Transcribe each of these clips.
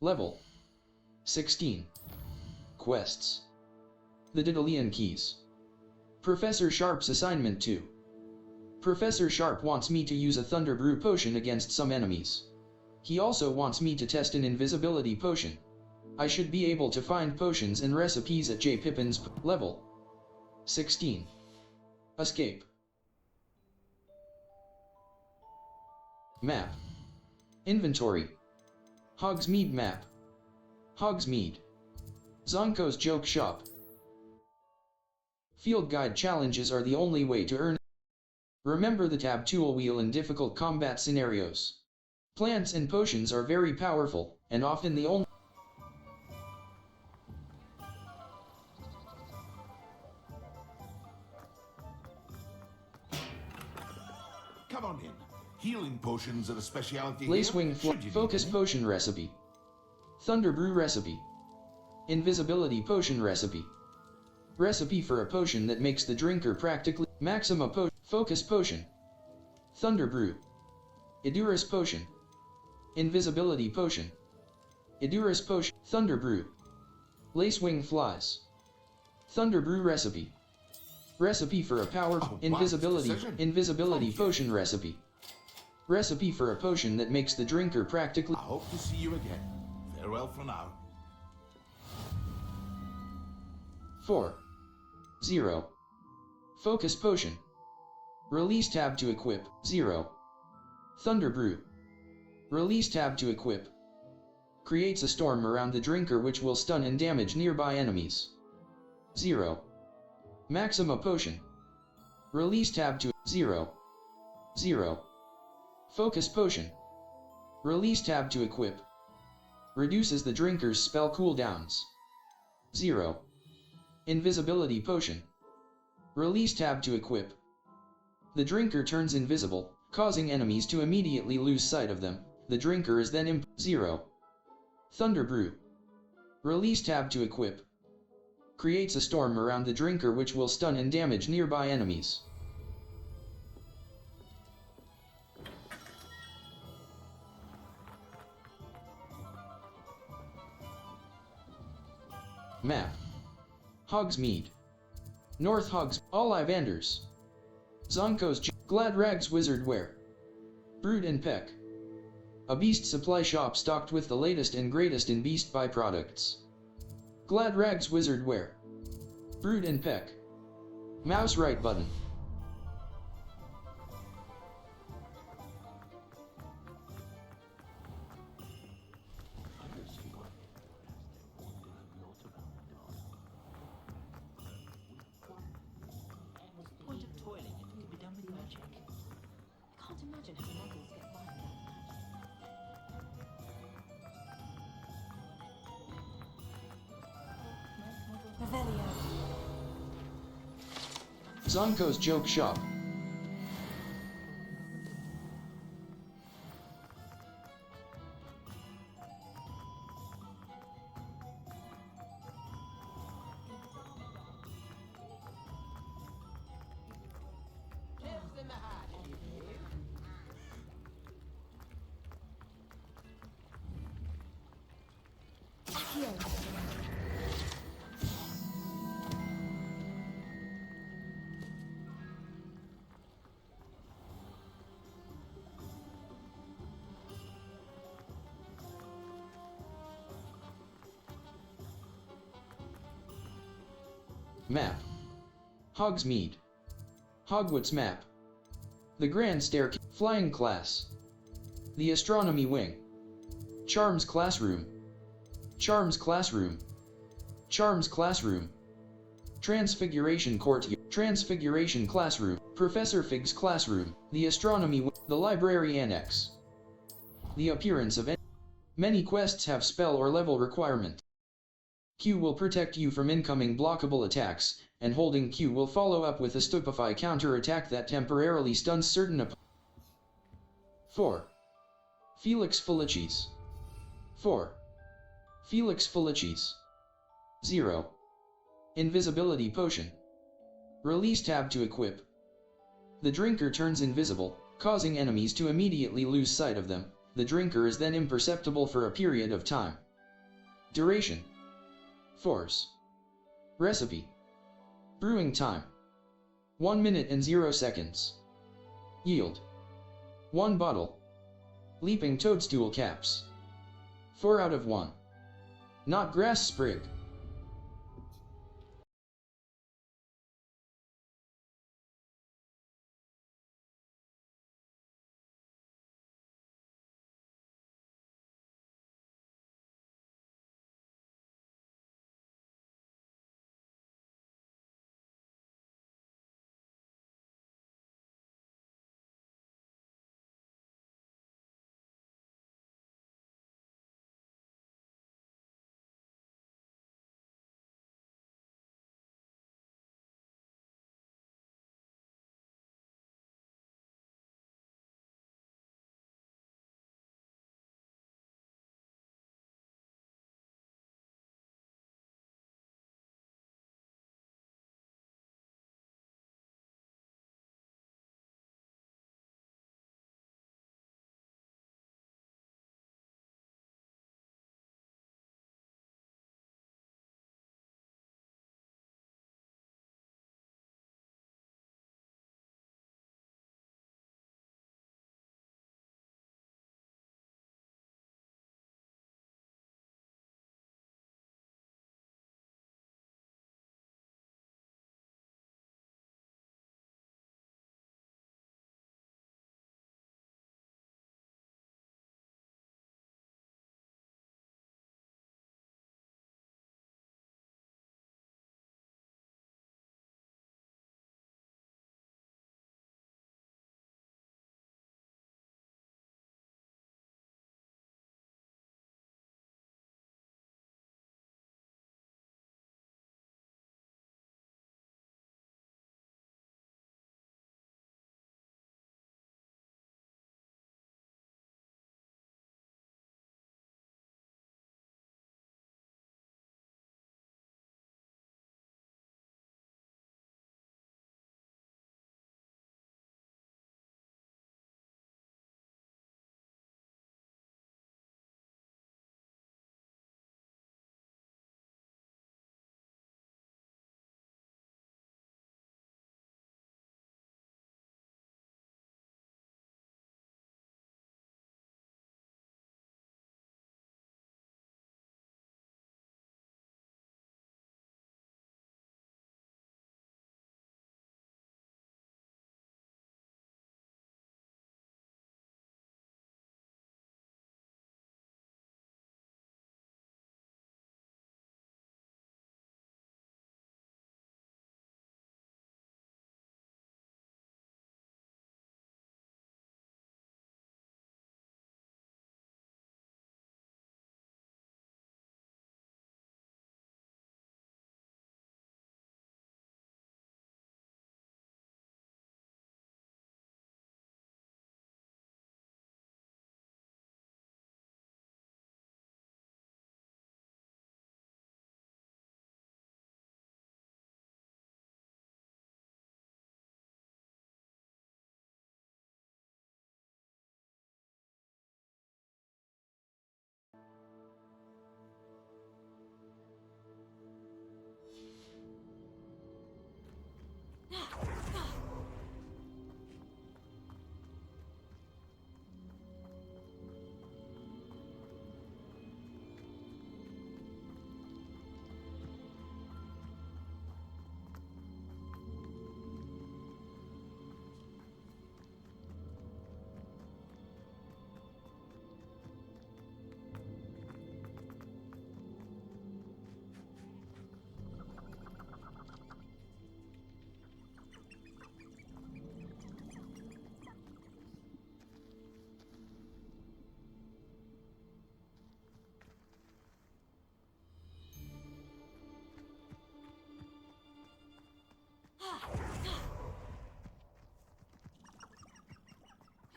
Level 16. Quests. The Daedalian Keys. Professor Sharp's assignment 2. Professor Sharp wants me to use a Thunder Brew potion against some enemies. He also wants me to test an invisibility potion. I should be able to find potions and recipes at J. Pippin's level 16. Escape. Map. Inventory. Hogsmeade map. Hogsmeade. Zonko's joke shop. Field guide challenges are the only way to earn. Remember the tab tool wheel in difficult combat scenarios. Plants and potions are very powerful, and often the only. Come on in. Healing potions are a specialty. Lacewing Focus Potion Recipe. Thunder Brew Recipe. Invisibility Potion Recipe. Recipe for a potion that makes the drinker practically. Maxima Potion. Focus Potion. Thunder Brew. Idurus Potion. Invisibility Potion. Idurus Potion. Thunder Brew. Lacewing Flies. Thunder Brew Recipe. Recipe for a powerful invisibility potion recipe. Recipe for a potion that makes the drinker practically. I hope to see you again. Farewell for now. 4. 0. Focus Potion. Release tab to equip. 0. Thunder Brew. Release tab to equip. Creates a storm around the drinker which will stun and damage nearby enemies. 0. Maxima Potion. Release tab to 0. 0. Focus Potion. Release tab to equip. Reduces the drinker's spell cooldowns. 0. Invisibility Potion. Release tab to equip. The drinker turns invisible, causing enemies to immediately lose sight of them. The drinker is then 0. Thunder Brew. Release tab to equip. Creates a storm around the drinker which will stun and damage nearby enemies. Map. Hogsmeade. North Hogs. Ollivanders. Zonko's Gladrag's Wizard Wear. Brood and Peck. A beast supply shop stocked with the latest and greatest in beast byproducts. Gladrag's Wizard Wear. Brood and Peck. Mouse right button. Point of toiling if it could be done with magic. I can't imagine how muggles get by without magic. Revelio. Zonko's joke shop. Map. Hogsmeade. Hogwarts map. The Grand Staircase. Flying class. The Astronomy Wing. Charms Classroom. Charms Classroom. Charms Classroom. Transfiguration Courtyard. Transfiguration Classroom. Professor Fig's Classroom. The Astronomy Wing. The Library Annex. The appearance of many quests have spell or level requirement. Q will protect you from incoming blockable attacks, and holding Q will follow up with a stupefy counter-attack that temporarily stuns certain opponents. 4. Felix Felicis. 4. Felix Felicis. 0. Invisibility Potion. Release tab to equip. The drinker turns invisible, causing enemies to immediately lose sight of them. The drinker is then imperceptible for a period of time. Duration. Force. Recipe. Brewing time. 1 minute and 0 seconds. Yield. 1 bottle. Leaping toadstool caps. 4 out of 1. Not grass sprig.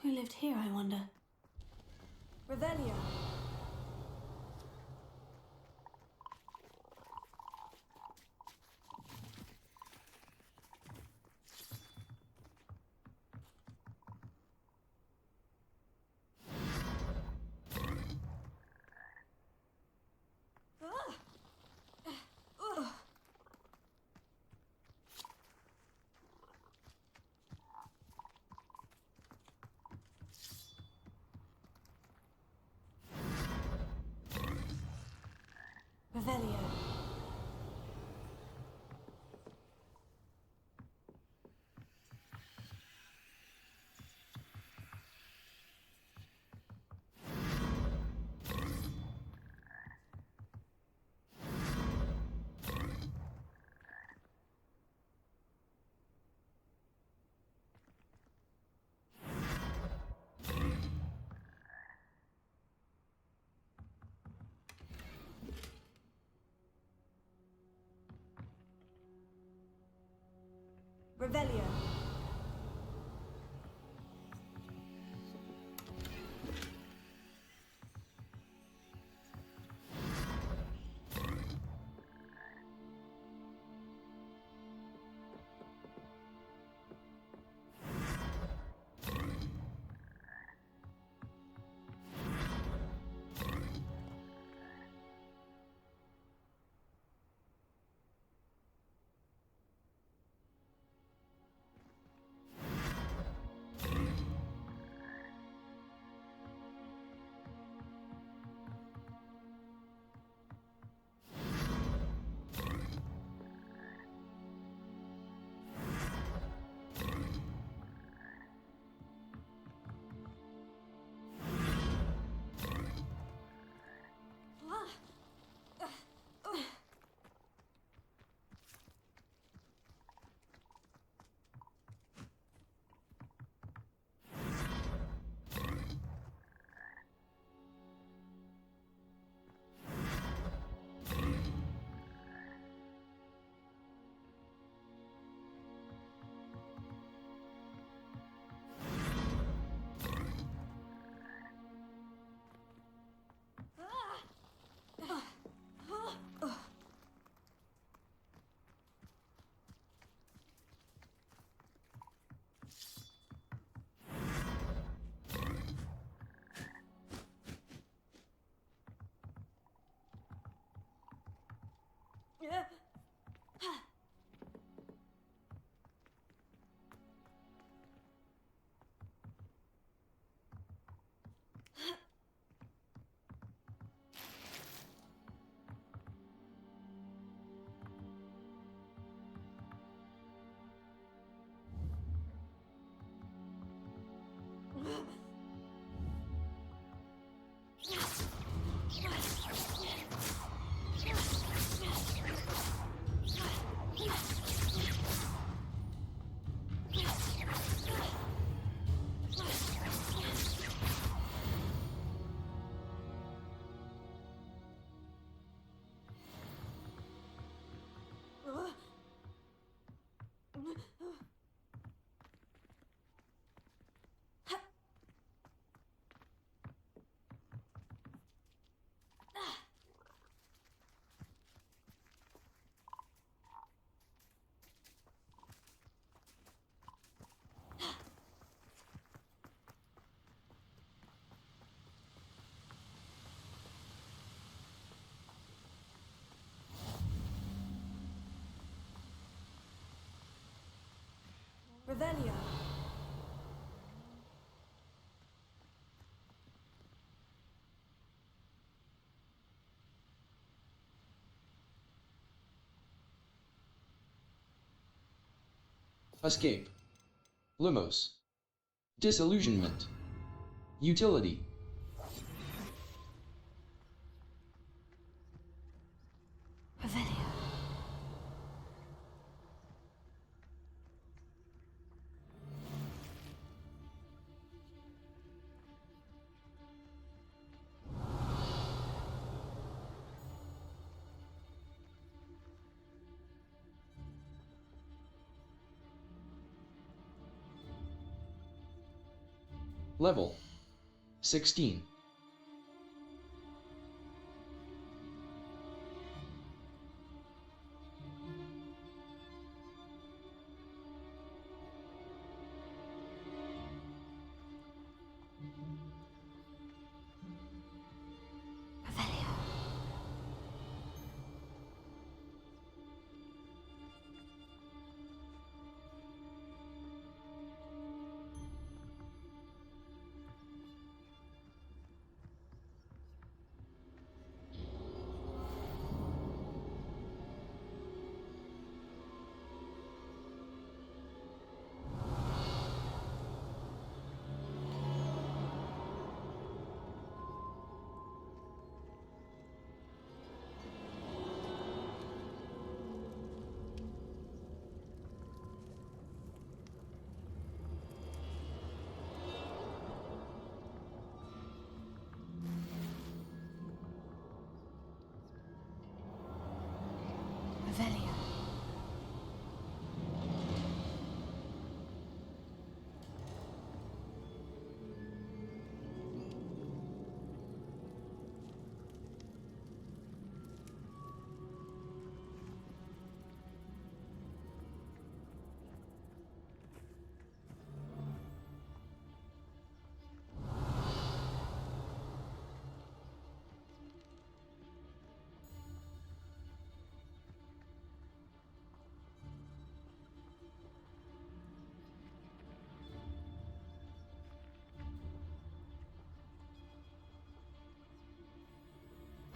Who lived here, I wonder? Revelio. Revelio. Revelio. Revelio. Escape. Limos. Disillusionment. Utility. Revelio. Level 16. Revelio. Revelio.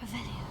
Revelio.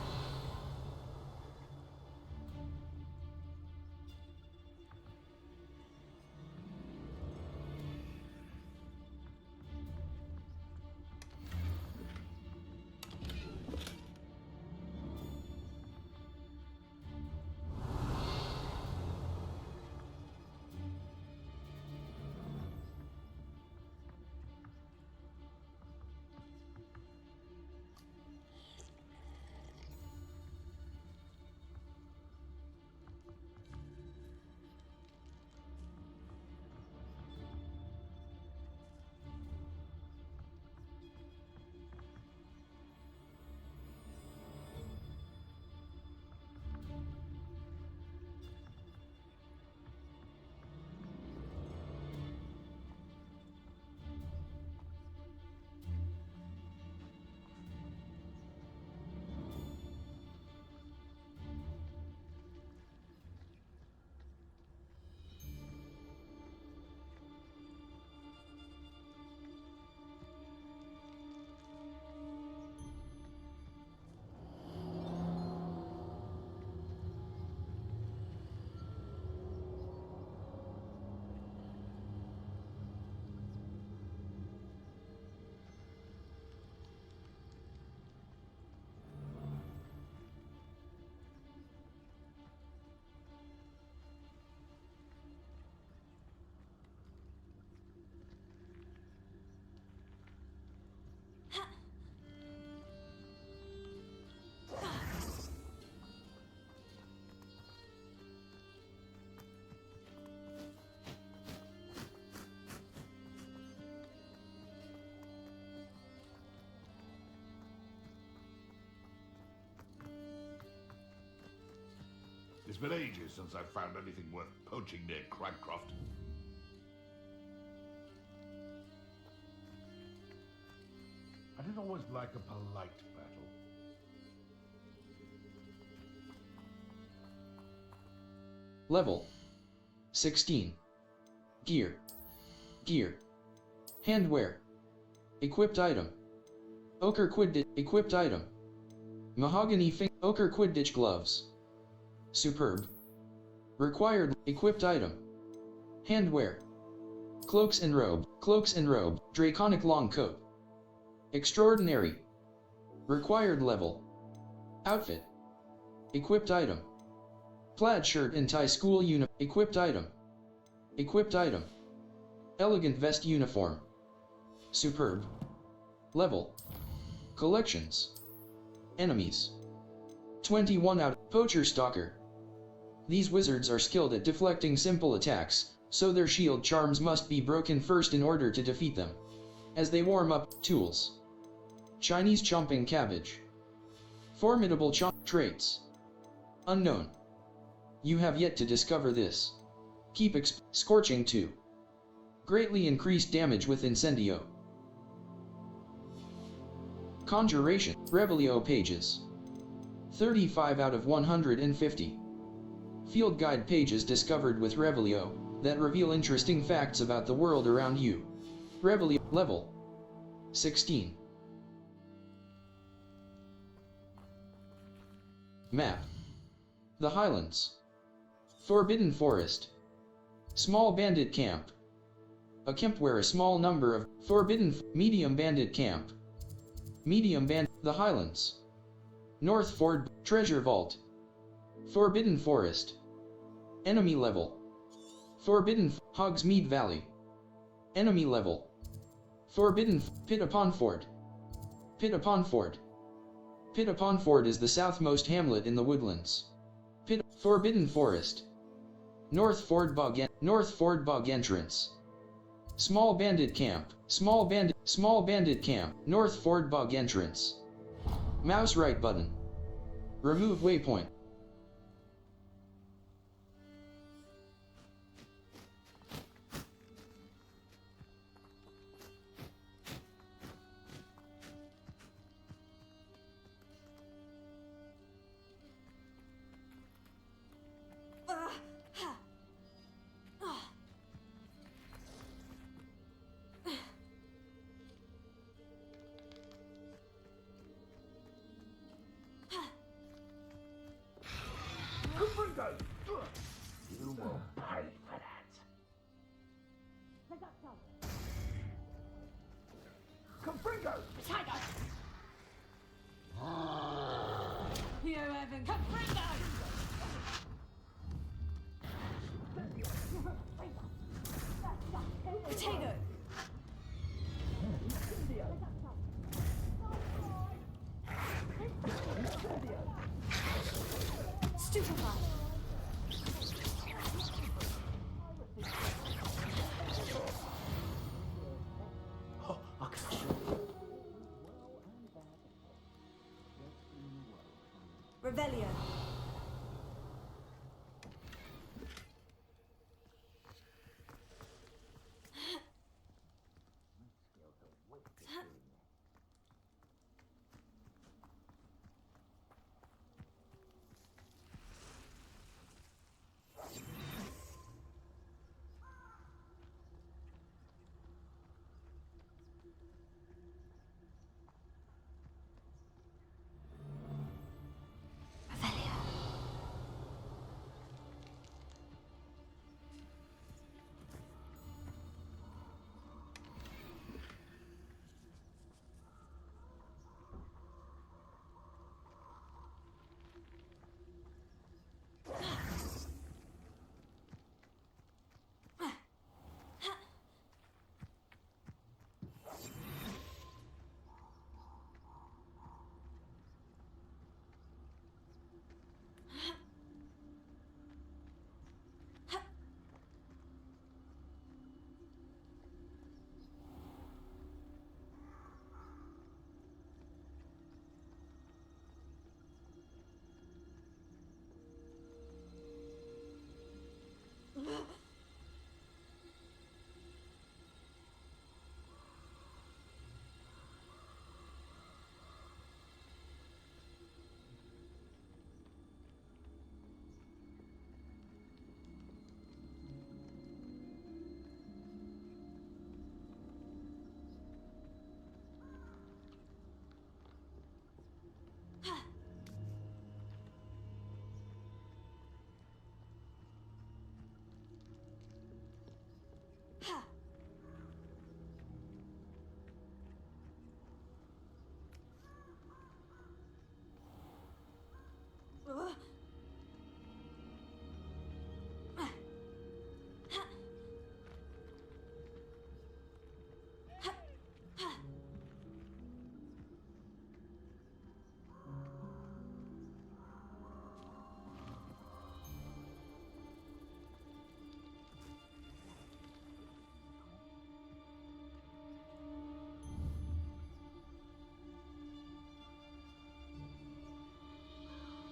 It's been ages since I've found anything worth poaching near Cragcroft. I didn't always like a polite battle. Level 16. Gear. Gear. Handwear. Equipped item. Ochre Quidditch. Equipped item. Mahogany Ochre Quidditch gloves. Superb. Required. Equipped item. Handwear. Cloaks and robe. Cloaks and robe. Draconic long coat. Extraordinary. Required level. Outfit. Equipped item. Plaid shirt and tie school uniform. Equipped item. Equipped item. Elegant vest uniform. Superb. Level. Collections. Enemies. 21 out. Poacher Stalker. These wizards are skilled at deflecting simple attacks, so their shield charms must be broken first in order to defeat them. As they warm up, tools. Chinese chomping cabbage. Formidable traits. Unknown. You have yet to discover this. Keep scorching 2. Greatly increased damage with Incendio. Conjuration. Revelio pages. 35 out of 150. Field guide pages discovered with Revelio that reveal interesting facts about the world around you. Revelio. Level 16. Map. The Highlands. Forbidden Forest. Small Bandit Camp. A camp where a small number of Medium Bandit Camp. Medium The Highlands. North Ford Treasure Vault. Forbidden Forest. Enemy level. Forbidden Hogsmeade Valley. Enemy level. Forbidden Pit upon Ford. Pit upon Ford. Pit upon Ford is the southmost hamlet in the woodlands. Forbidden Forest. North Ford Bog entrance. Small Bandit Camp. Small Bandit Camp. North Ford Bog entrance. Mouse right button. Remove waypoint. You will pay for that. Confringo! Potato! You haven't Confringo! Potato. Stupefy. Revelio. Revelio.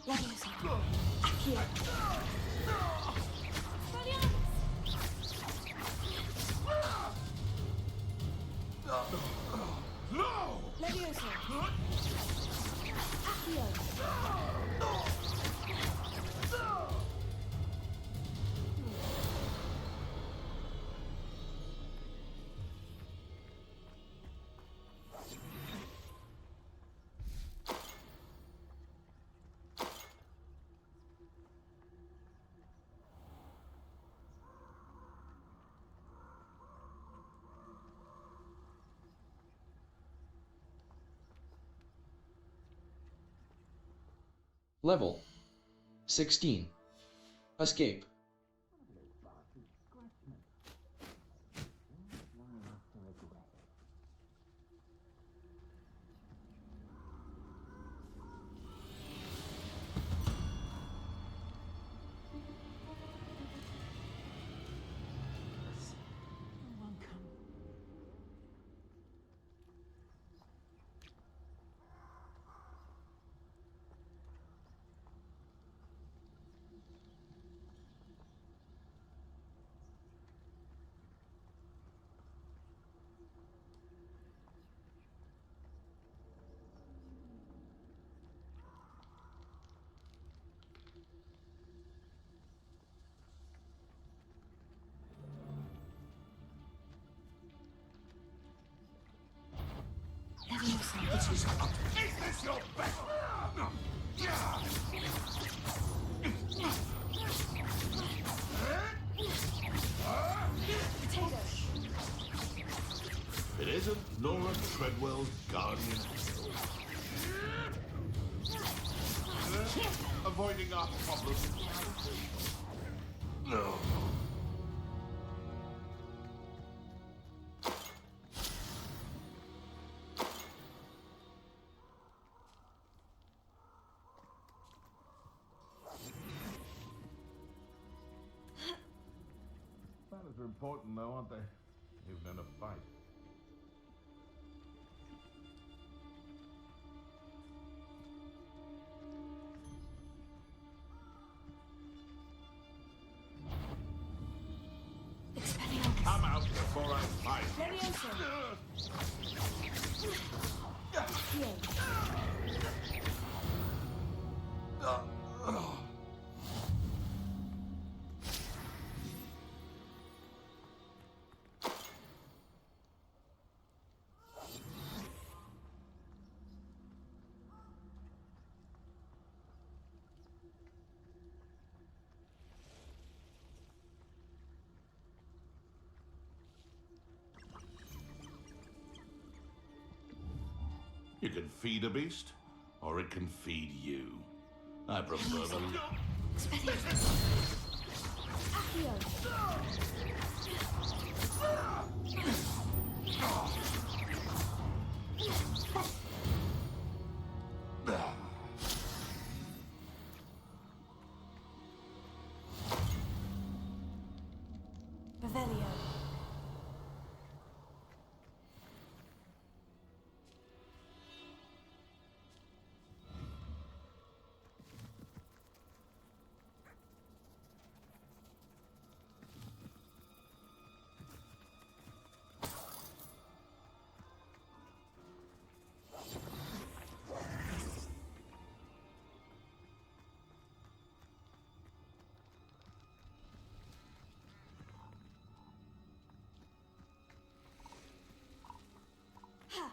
Leviosa. Accio. No! Leviosa. Accio. Level 16. Escape. chances are... Is this your best? Potato. It isn't Nora Treadwell's guardian. Avoiding our problems. No. Manners are important though, aren't they? Even in a fight. Expelliarmus. Come out before I fight. Leviosa. Accio. You can feed a beast, or it can feed you. I prefer the... Expelliarmus. Accio. Revelio. Ha!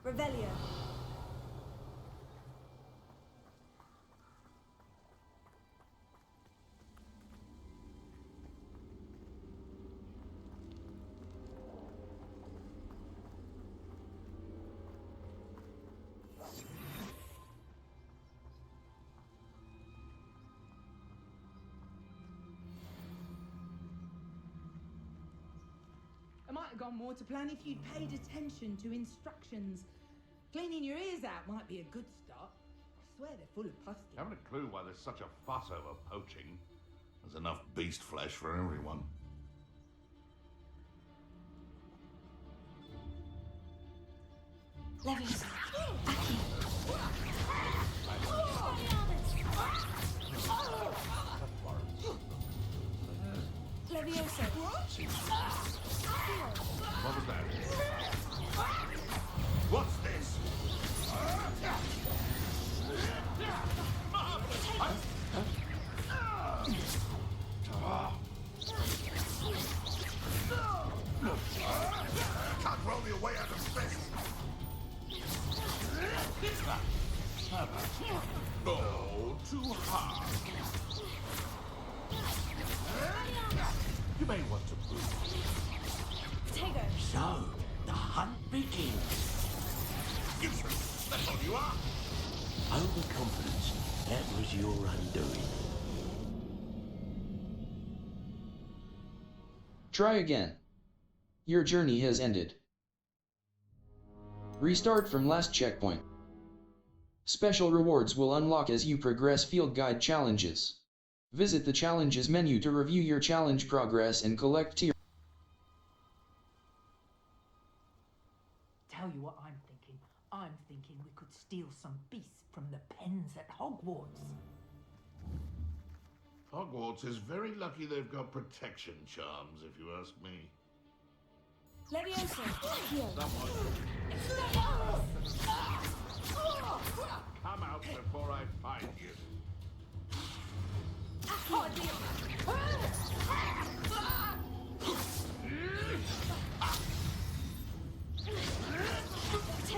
Revelio. It might have gone more to plan if you'd paid attention to instructions. Cleaning your ears out might be a good start. I swear they're full of pus. Haven't a clue why there's such a fuss over poaching. There's enough beast flesh for everyone. Leviosa. Accio. Leviosa. What was that? What's this? Can't roll your way out of this. Oh, too hard. You may want to move. Potato. So, the hunt begins. Useless. That's all you are. Overconfidence. That was your undoing. Try again. Your journey has ended. Restart from last checkpoint. Special rewards will unlock as you progress field guide challenges. Visit the challenges menu to review your challenge progress and collect tier. Tell you what. could steal some beasts from the pens at Hogwarts. Hogwarts is very lucky they've got protection charms, if you ask me. Leviosa. Accio. Come out before I find you.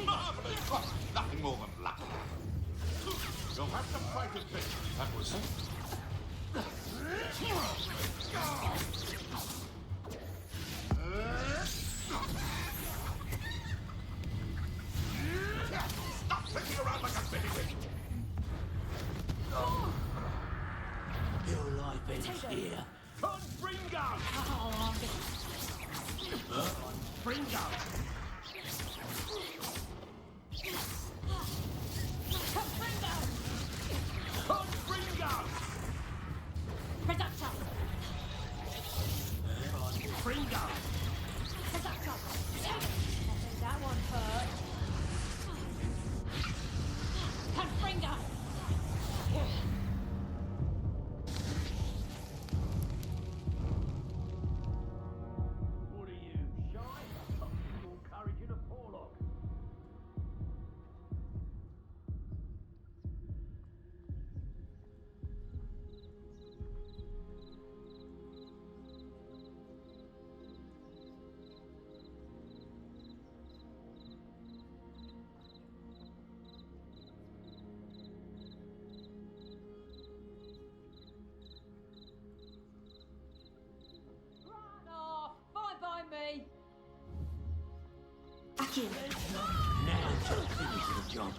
Marvelous! Nothing more than luck. You'll have to fight a bit. That was Stop flicking around like a baby. Your life ends here. Confringo! Confringo! Confringo! Reducto. Confringo! Reducto. I think that one hurt. Confringo. What are you, shy? Your courage in a forelock. Run off. Fine by me. Accio. Now just finish the job.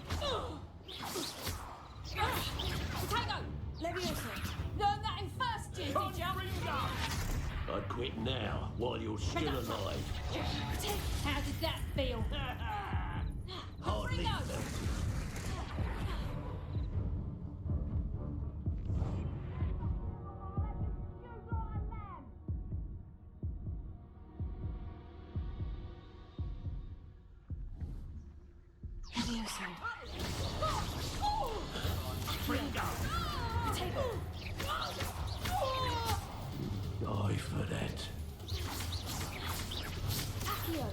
Potato. Leviosa. Learn that in first year, did ya? I'd quit now while you're still alive. How did that feel? Hardly Confringo. felt it. Leviosa. Potato. Die for that. Accio.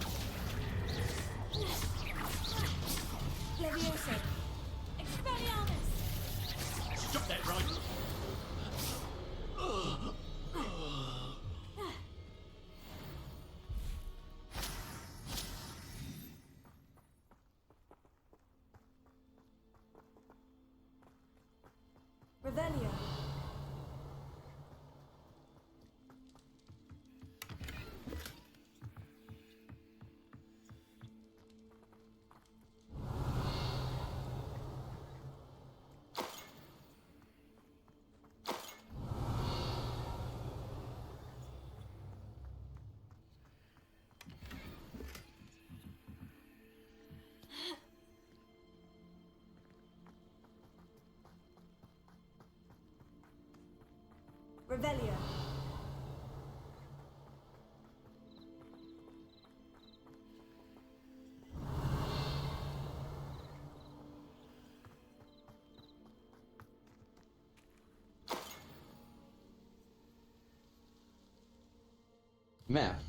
Leviosa. Expelliarmus. Stop that right. Revelio. Revelio. Map.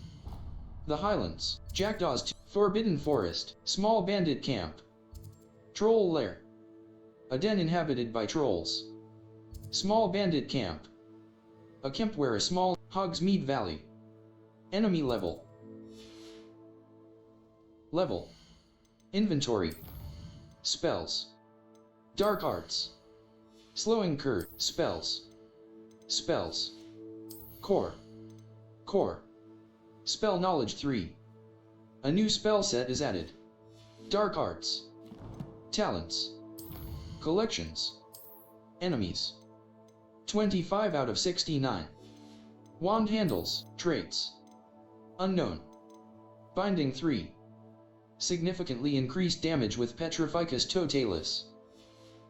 The Highlands, Jackdaws, Forbidden Forest, Small Bandit Camp, Troll Lair, a den inhabited by trolls. Small Bandit Camp, a camp where a small Hogsmeade Valley. Enemy level. Level. Inventory. Spells. Dark Arts. Slowing Curve. Spells. Spells. Core. Core. Spell Knowledge 3. A new spell set is added. Dark Arts. Talents. Collections. Enemies. 25 out of 69. Wand Handles. Traits. Unknown. Binding 3. Significantly increased damage with Petrificus Totalis.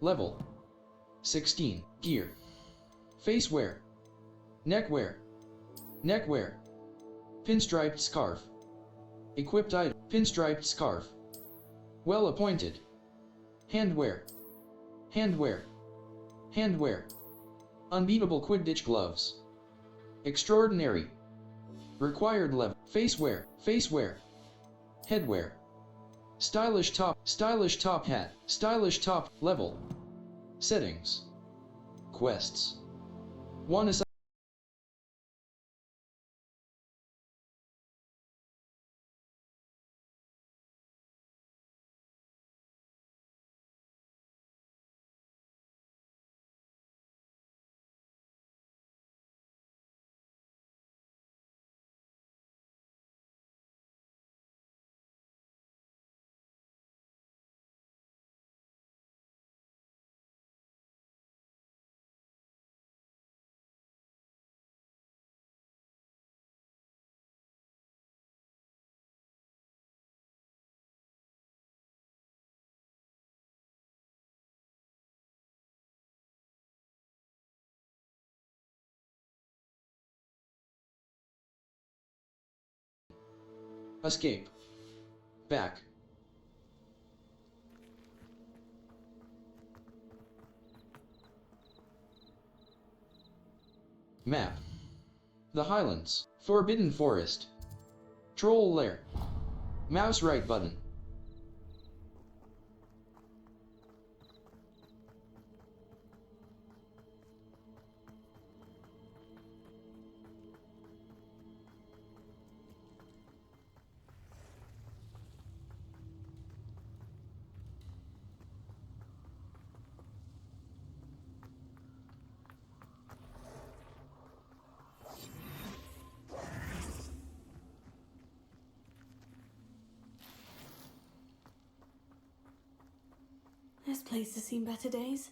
Level 16. Gear. Face wear. Neck wear. Neck wear. Pinstriped scarf. Equipped item. Pinstriped scarf. Well appointed. Handwear. Handwear. Handwear. Unbeatable Quidditch gloves. Extraordinary. Required level. Facewear. Facewear. Headwear. Stylish top hat, stylish top, level. Settings. Quests. 1 aside. Escape. Back. Map. The Highlands. Forbidden Forest. Troll Lair. Mouse right button. This place has seen better days.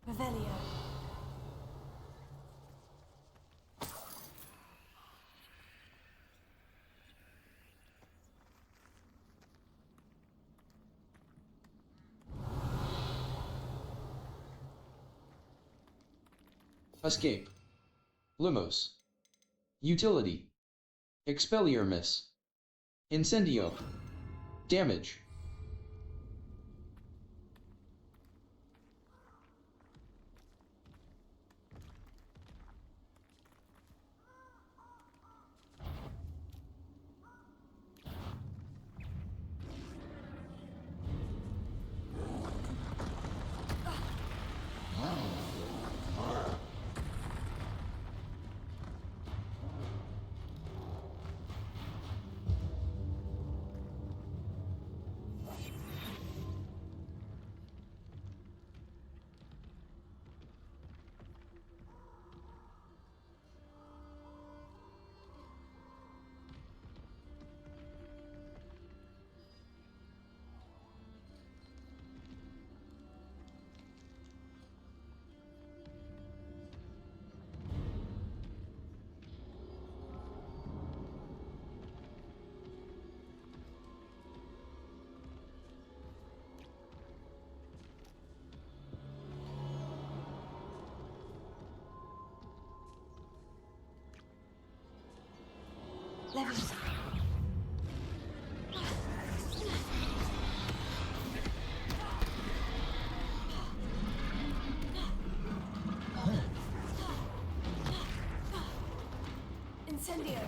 Revelio. Escape. Lumos. Utility. Expelliarmus. Miss. Incendio. Damage. Leviosa. Incendio.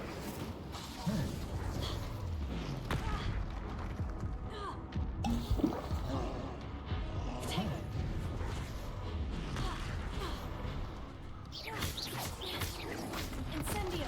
Incendio.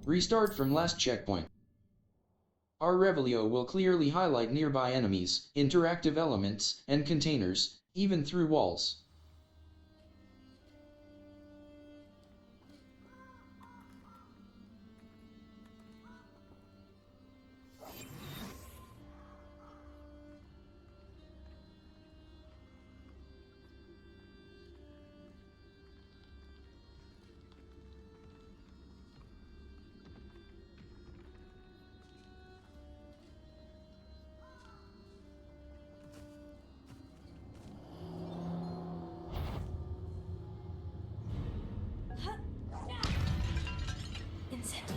Restart from last checkpoint. Our Revelio will clearly highlight nearby enemies, interactive elements, and containers, even through walls. Incendio.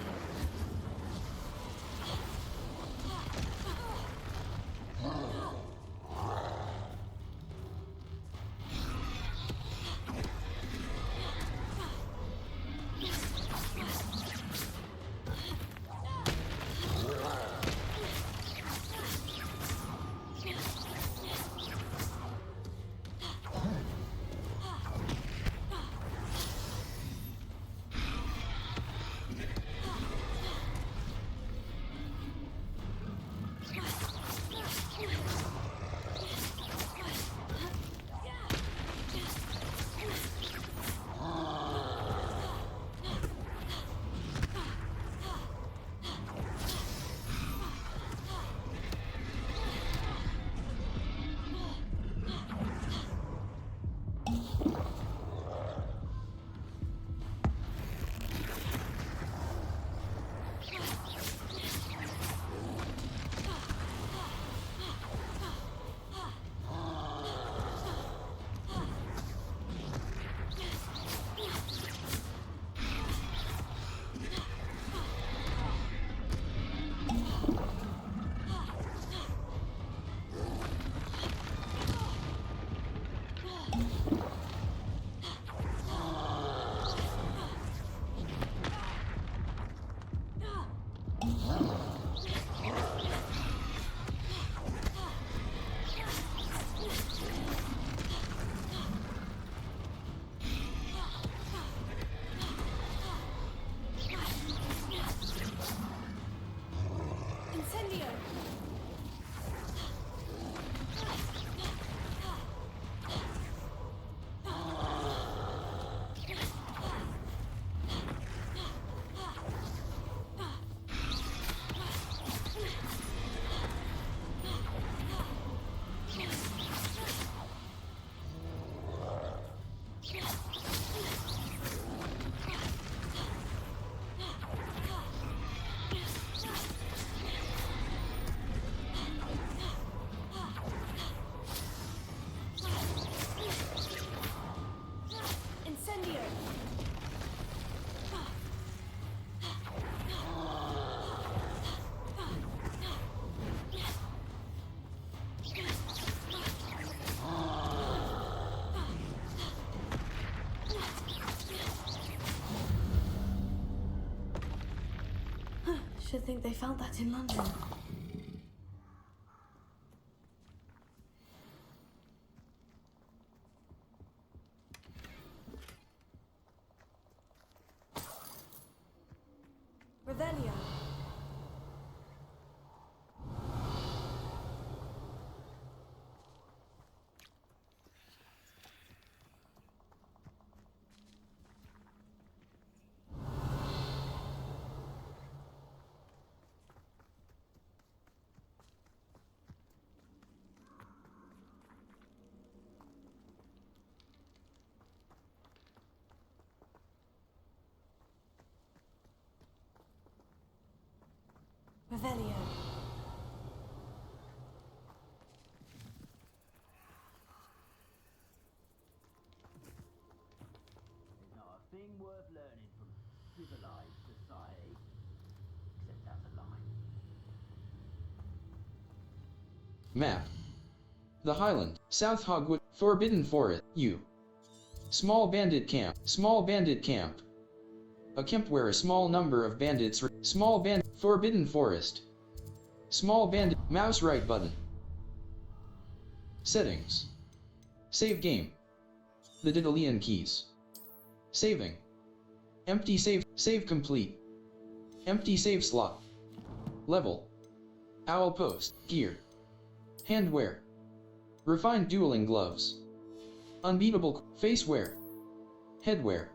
Incendio. Incendio. Should think they found that in London. Revelio. Revelio. There's not a thing worth learning from civilized society, except as a line. Map. The Highland, South Hogwarts, Forbidden Forest, U. Small bandit camp, small bandit camp. A camp where a small number of bandits, small band, Forbidden Forest. Small bandit, mouse right button. Settings. Save game. The Daedalian keys. Saving. Empty save, save complete. Empty save slot. Level. Owl post. Gear. Handwear. Refined dueling gloves. Unbeatable facewear. Headwear.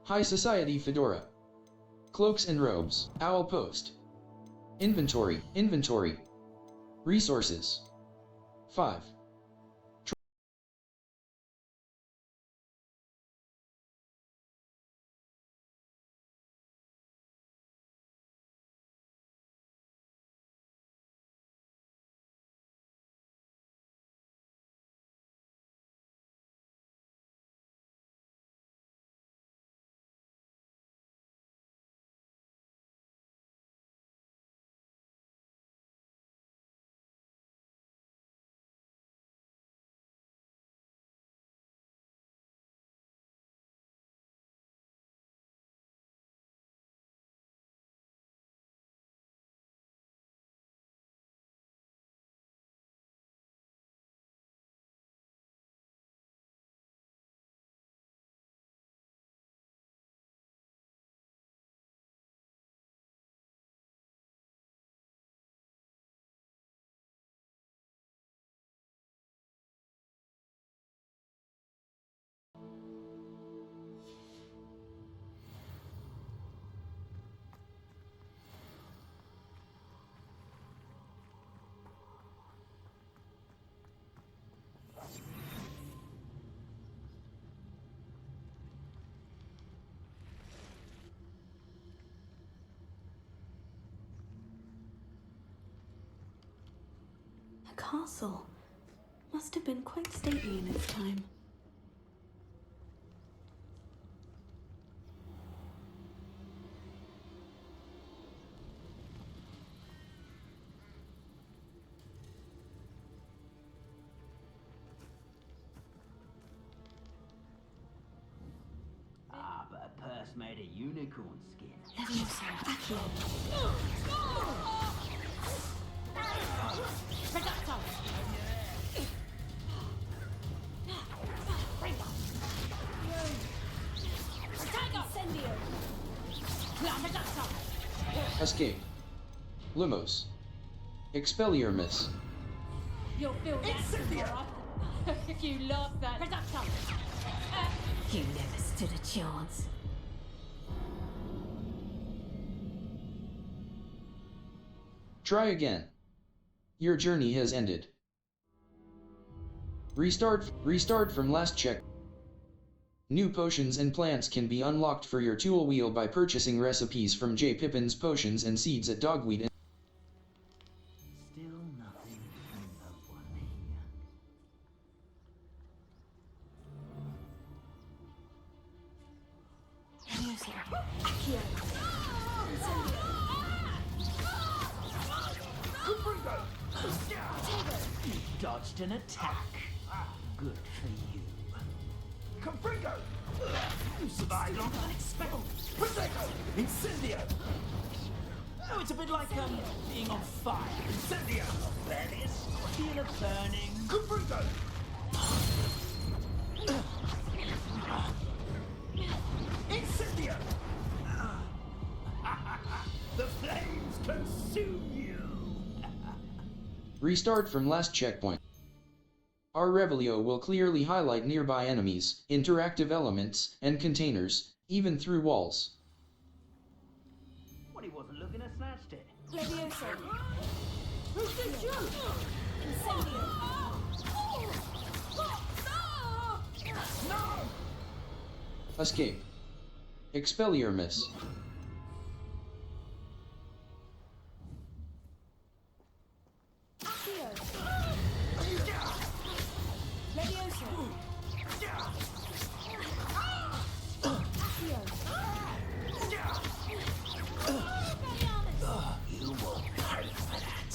High society fedora. Cloaks and robes. Owl post. Inventory. Inventory. Resources. 5. The castle must have been quite stately in its time. Ah, but a purse made of unicorn skin. Leviosa, Accio. Reducto! Tiger! Incendio. Reducto! Escape. Lumos. Expelliarmus. You'll feel that tomorrow. If you lost that. Reducto! You never stood a chance. Try again. Your journey has ended. Restart from last check. New potions and plants can be unlocked for your tool wheel by purchasing recipes from J. Pippin's Potions and Seeds at Dogweed. Still nothing from no one here. Leviosa, Accio. Incendio. You dodged an attack. Good for you. Confringo! You survived longer than expected. Prosecco! Incendio! Oh, it's a bit like being on fire. Incendio! There it is. Feel it burning. Confringo! Incendio! The flames consume you! Restart from last checkpoint. Our Revelio will clearly highlight nearby enemies, interactive elements, and containers, even through walls. What, he wasn't looking at snatched it? Leviosa. Who's this you? Incendio. Escape. Expelliarmus. Accio. Leviosa. Accio. You will pay for that.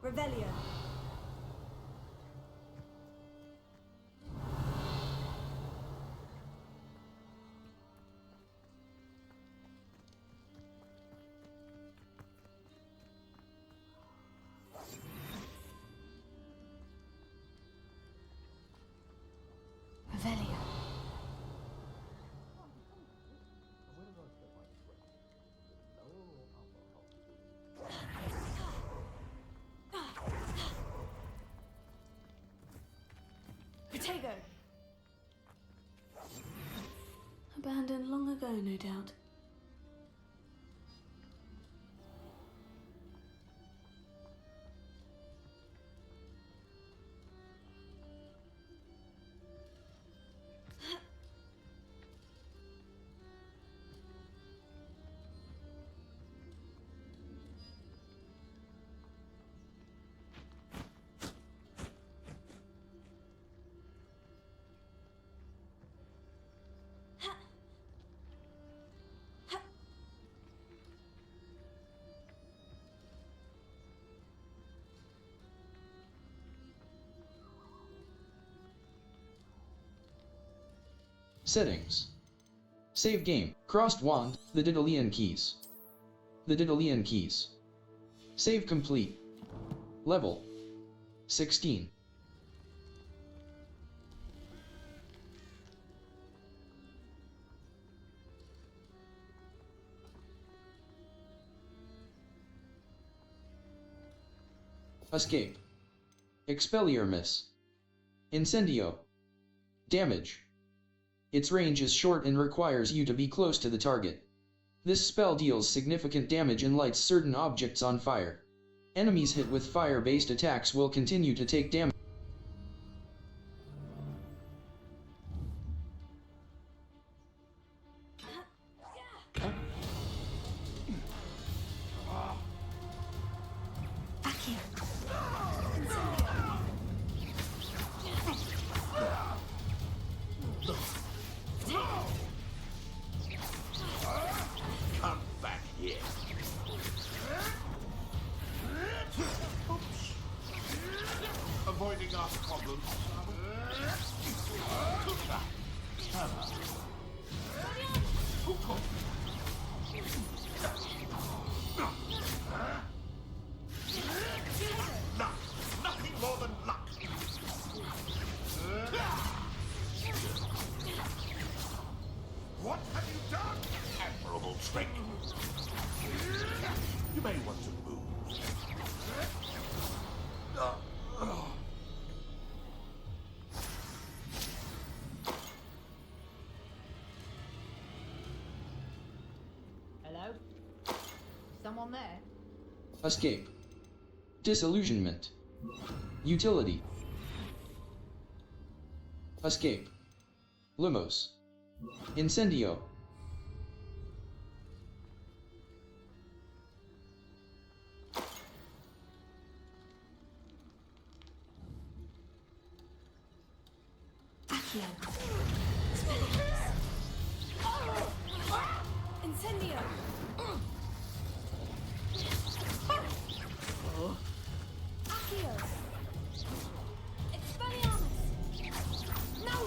Revelio. Potato. Abandoned long ago, no doubt. Settings. Save game. Crossed wand. The Didalian keys. The Didalian keys. Save complete. Level 16. Escape. Expelliarmus. Miss. Incendio. Damage. Its range is short and requires you to be close to the target. This spell deals significant damage and lights certain objects on fire. Enemies hit with fire-based attacks will continue to take damage. Come back here. Avoiding our problems. Nothing more than luck. What have you done? Admirable trick. You may want to move. Hello? Someone there? Escape. Disillusionment. Utility. Escape. Lumos. Incendio. Accio. Incendio. Accio. Expelliarmus. No!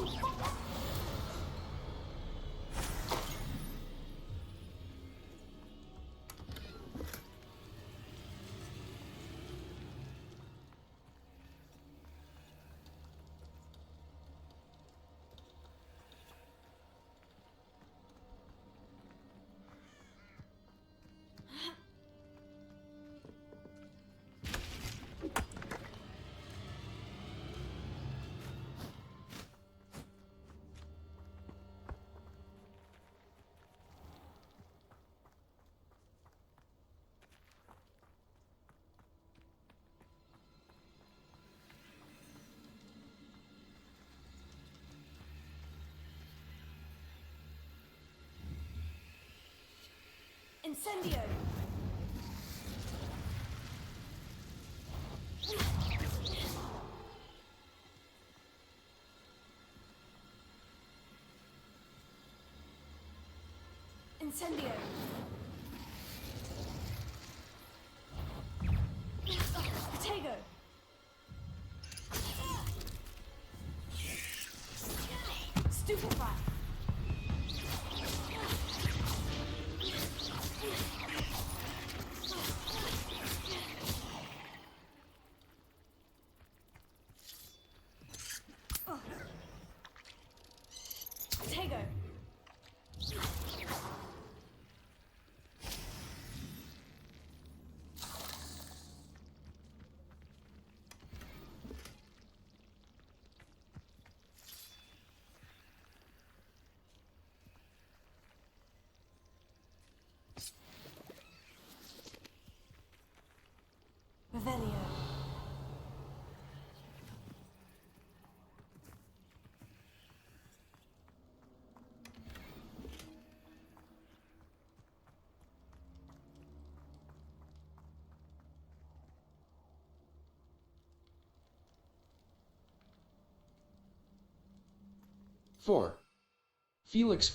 Incendio. Incendio. Potato. Stupefy. Potato. Lelio. Four. Felix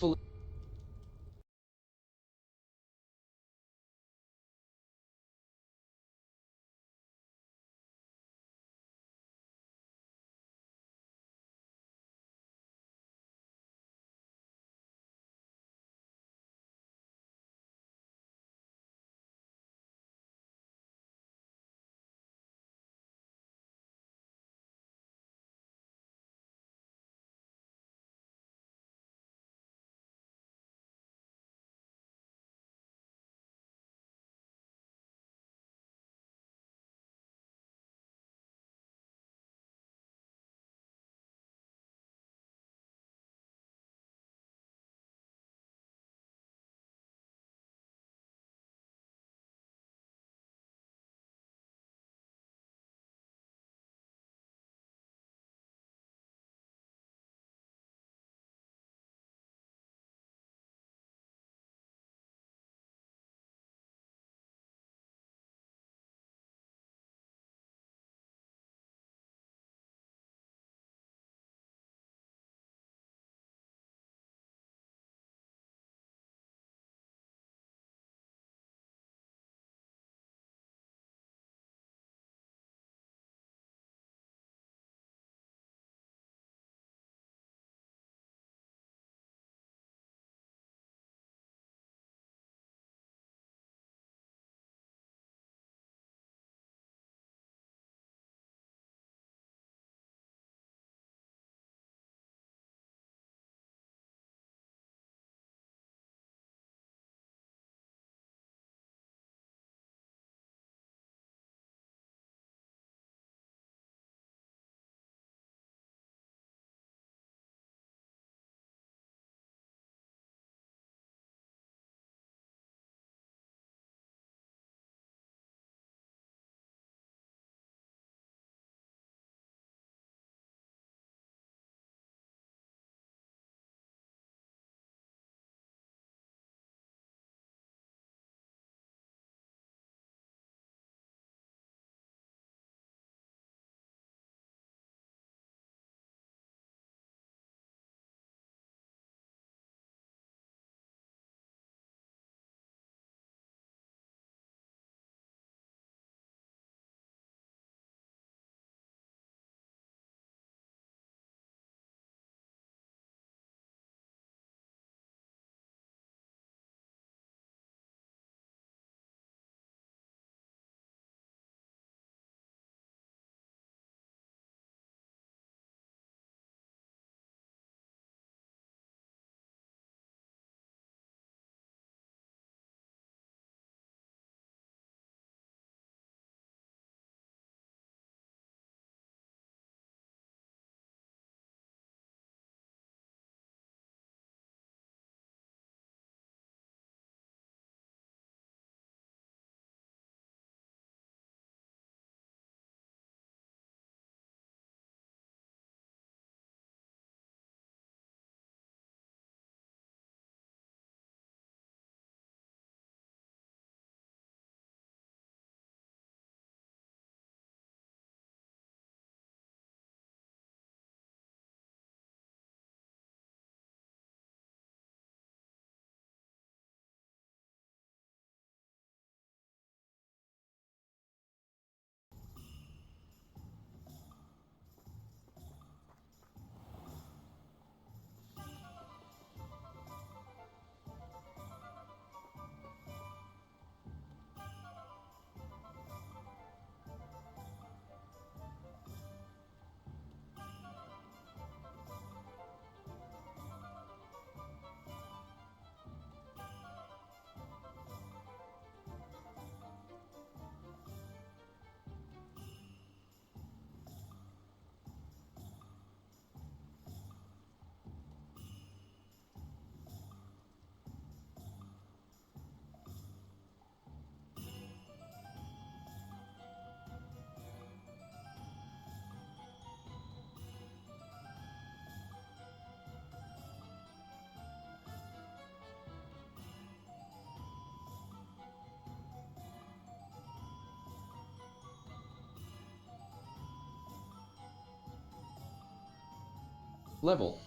Level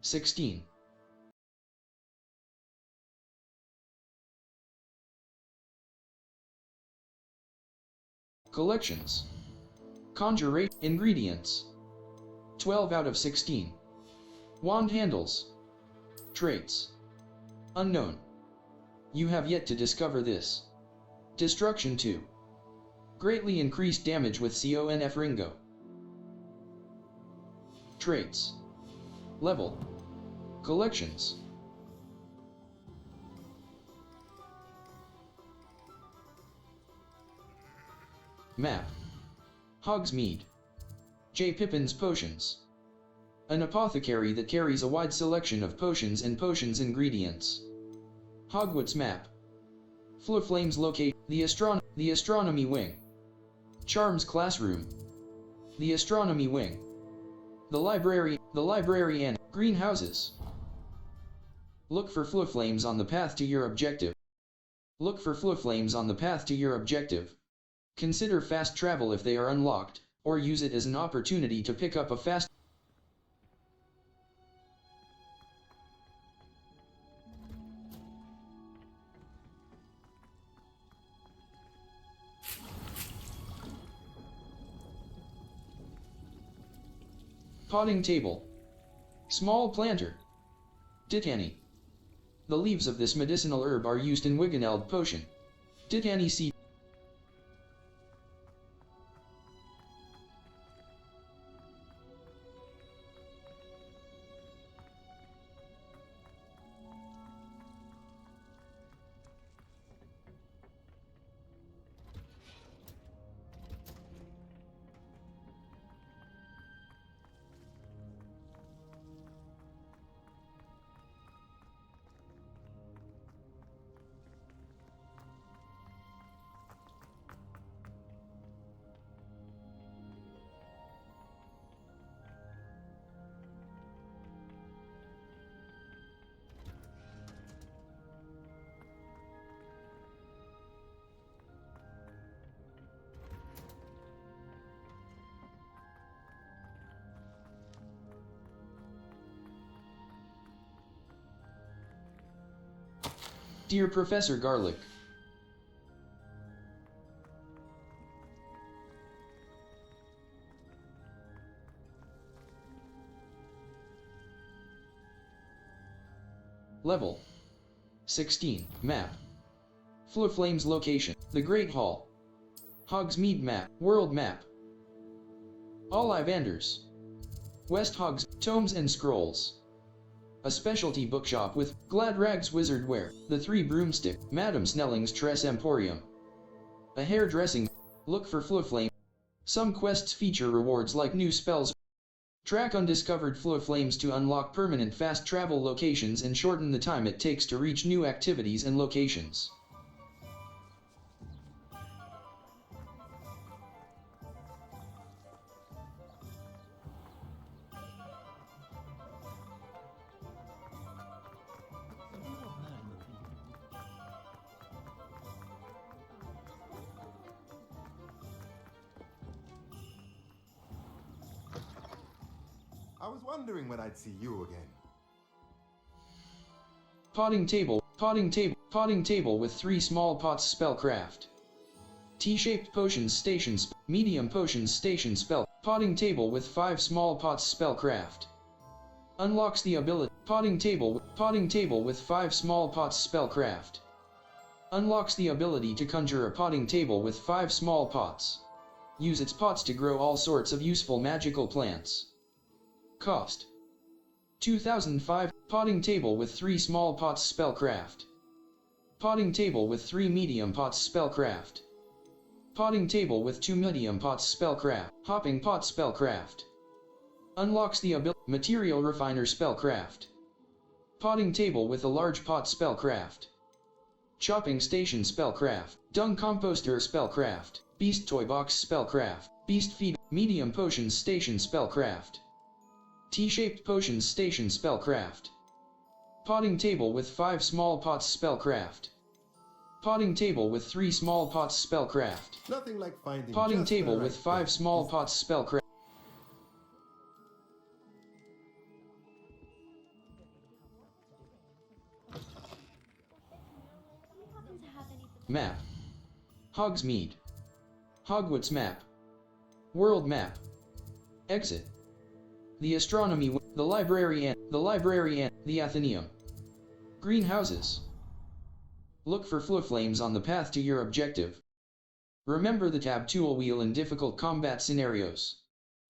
16. Collections. Conjuration. Ingredients. 12 out of 16. Wand handles. Traits. Unknown. You have yet to discover this. Destruction 2. Greatly increased damage with CONF Ringo. Traits. Level. Collections. Map. Hogsmeade. J. Pippin's Potions. An apothecary that carries a wide selection of potions and potions ingredients. Hogwarts map. Fluflame's locate. The Astronomy Wing. Charms Classroom. The Astronomy Wing. The Library and Greenhouses. Look for Fluflames on the path to your objective. Look for Fluflames on the path to your objective. Consider fast travel if they are unlocked, or use it as an opportunity to pick up a fast. Potting table. Small planter. Titani. The leaves of this medicinal herb are used in Wiggeneld potion. Titani seed. Dear Professor Garlic. Level 16. Map. Fluflame's location. The Great Hall. Hogsmeade map. World map. Ollivanders. West Hogs. Tomes and Scrolls. A specialty bookshop with Gladrag's Wizard Wear, The Three Broomstick, Madame Snelling's Tress Emporium. A hairdressing. Look for Fluflame. Some quests feature rewards like new spells. Track undiscovered Fluflames to unlock permanent fast travel locations and shorten the time it takes to reach new activities and locations. I was wondering when I'd see you again. Potting table with 3 small pots spellcraft. T-shaped potions station medium potions station spell. Potting table with 5 small pots spellcraft. Unlocks the ability. Potting table with 5 small pots spellcraft. Unlocks the ability to conjure a potting table with 5 small pots. Use its pots to grow all sorts of useful magical plants. Cost 2005. Potting table with 3 small pots spellcraft. Potting table with 3 medium pots spellcraft. Potting table with 2 medium pots spellcraft. Hopping pot spellcraft. Unlocks the ability. Material refiner spellcraft. Potting table with a large pot spellcraft. Chopping station spellcraft. Dung composter spellcraft. Beast toy box spellcraft. Beast feed. Medium potions station spellcraft. T-shaped potions station spellcraft. Potting table with 5 small pots spellcraft. Potting table with 3 small pots spellcraft. Nothing like finding Potting just the table right with 5 thing. small pots spellcraft. Map. Hogsmeade. Hogwarts map. World map. Exit. The astronomy wing, the library and the Athenaeum. Greenhouses. Look for flames on the path to your objective. Remember the tab tool wheel in difficult combat scenarios.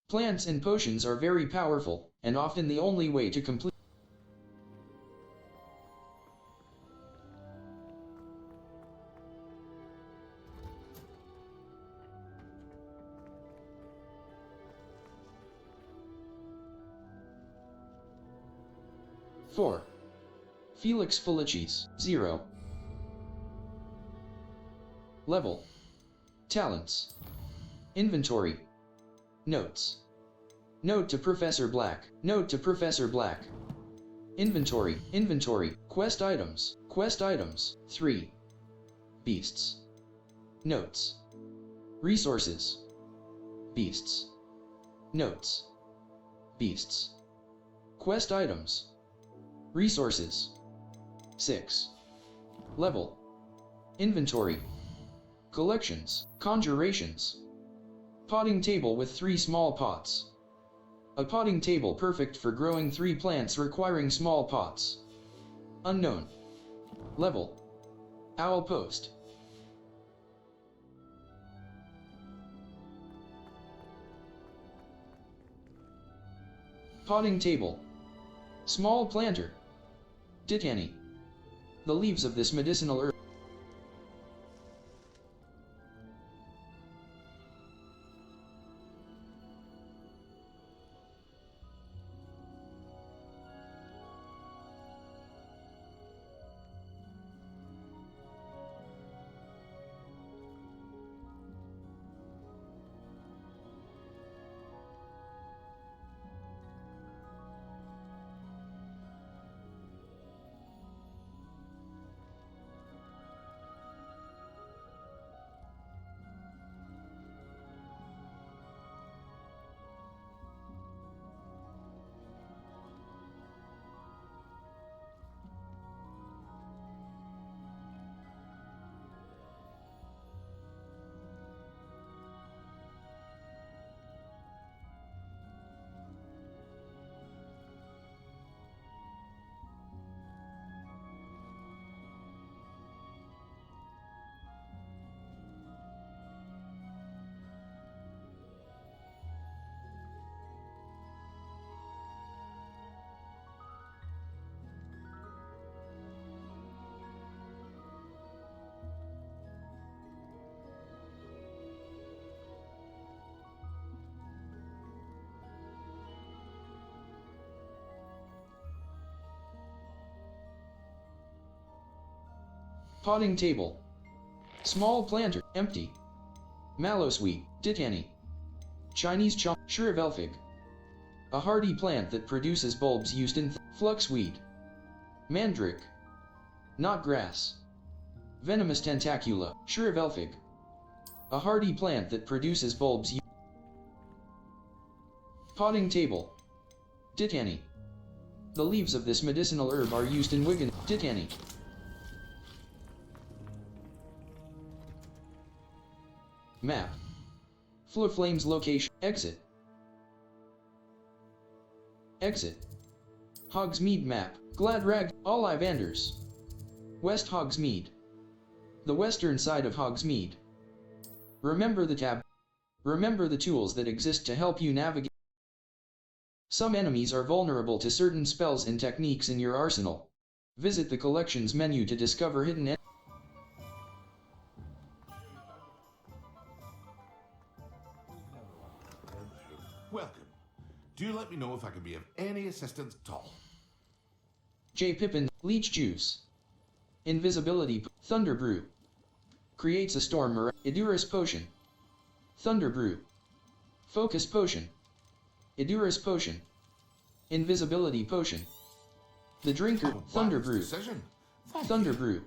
Plants and potions are very powerful, and often the only way to complete. Four. Felix Felicis, 0. Level. Talents. Inventory. Notes. Note to Professor Black. Note to Professor Black. Inventory. Quest items. 3. Beasts. Notes. Resources. Beasts. Notes. Beasts. Quest items. Resources. 6. Level. Inventory. Collections. Conjurations. Potting table with 3 small pots. A potting table perfect for growing 3 plants requiring small pots. Unknown. Level. Owl post. Potting table. Small planter. Titani. The leaves of this medicinal herb. Potting table. Small planter, empty. Mallowsweet, Titani. Chinese chom, Shrivelfig. A hardy plant that produces bulbs used in fluxweed. Mandrake. Not grass. Venomous tentacula, Shrivelfig. A hardy plant that produces bulbs. Potting table. Titani. The leaves of this medicinal herb are used in Wigan. Titani. Map. Flames location. Exit. Exit. Hogsmeade map. Gladrag. Ollivanders. West Hogsmeade. The western side of Hogsmeade. Remember the tab. Remember the tools that exist to help you navigate. Some enemies are vulnerable to certain spells and techniques in your arsenal. Visit the collections menu to discover hidden enemies. Welcome. Do let me know if I can be of any assistance at all. J. Pippin, Leech Juice. Invisibility, Thunder Brew. Creates a storm, Idurus Potion. Thunder Brew. Focus Potion. Idurus Potion. Invisibility Potion. The Drinker, Thunder Brew. Decision. Thunder Brew.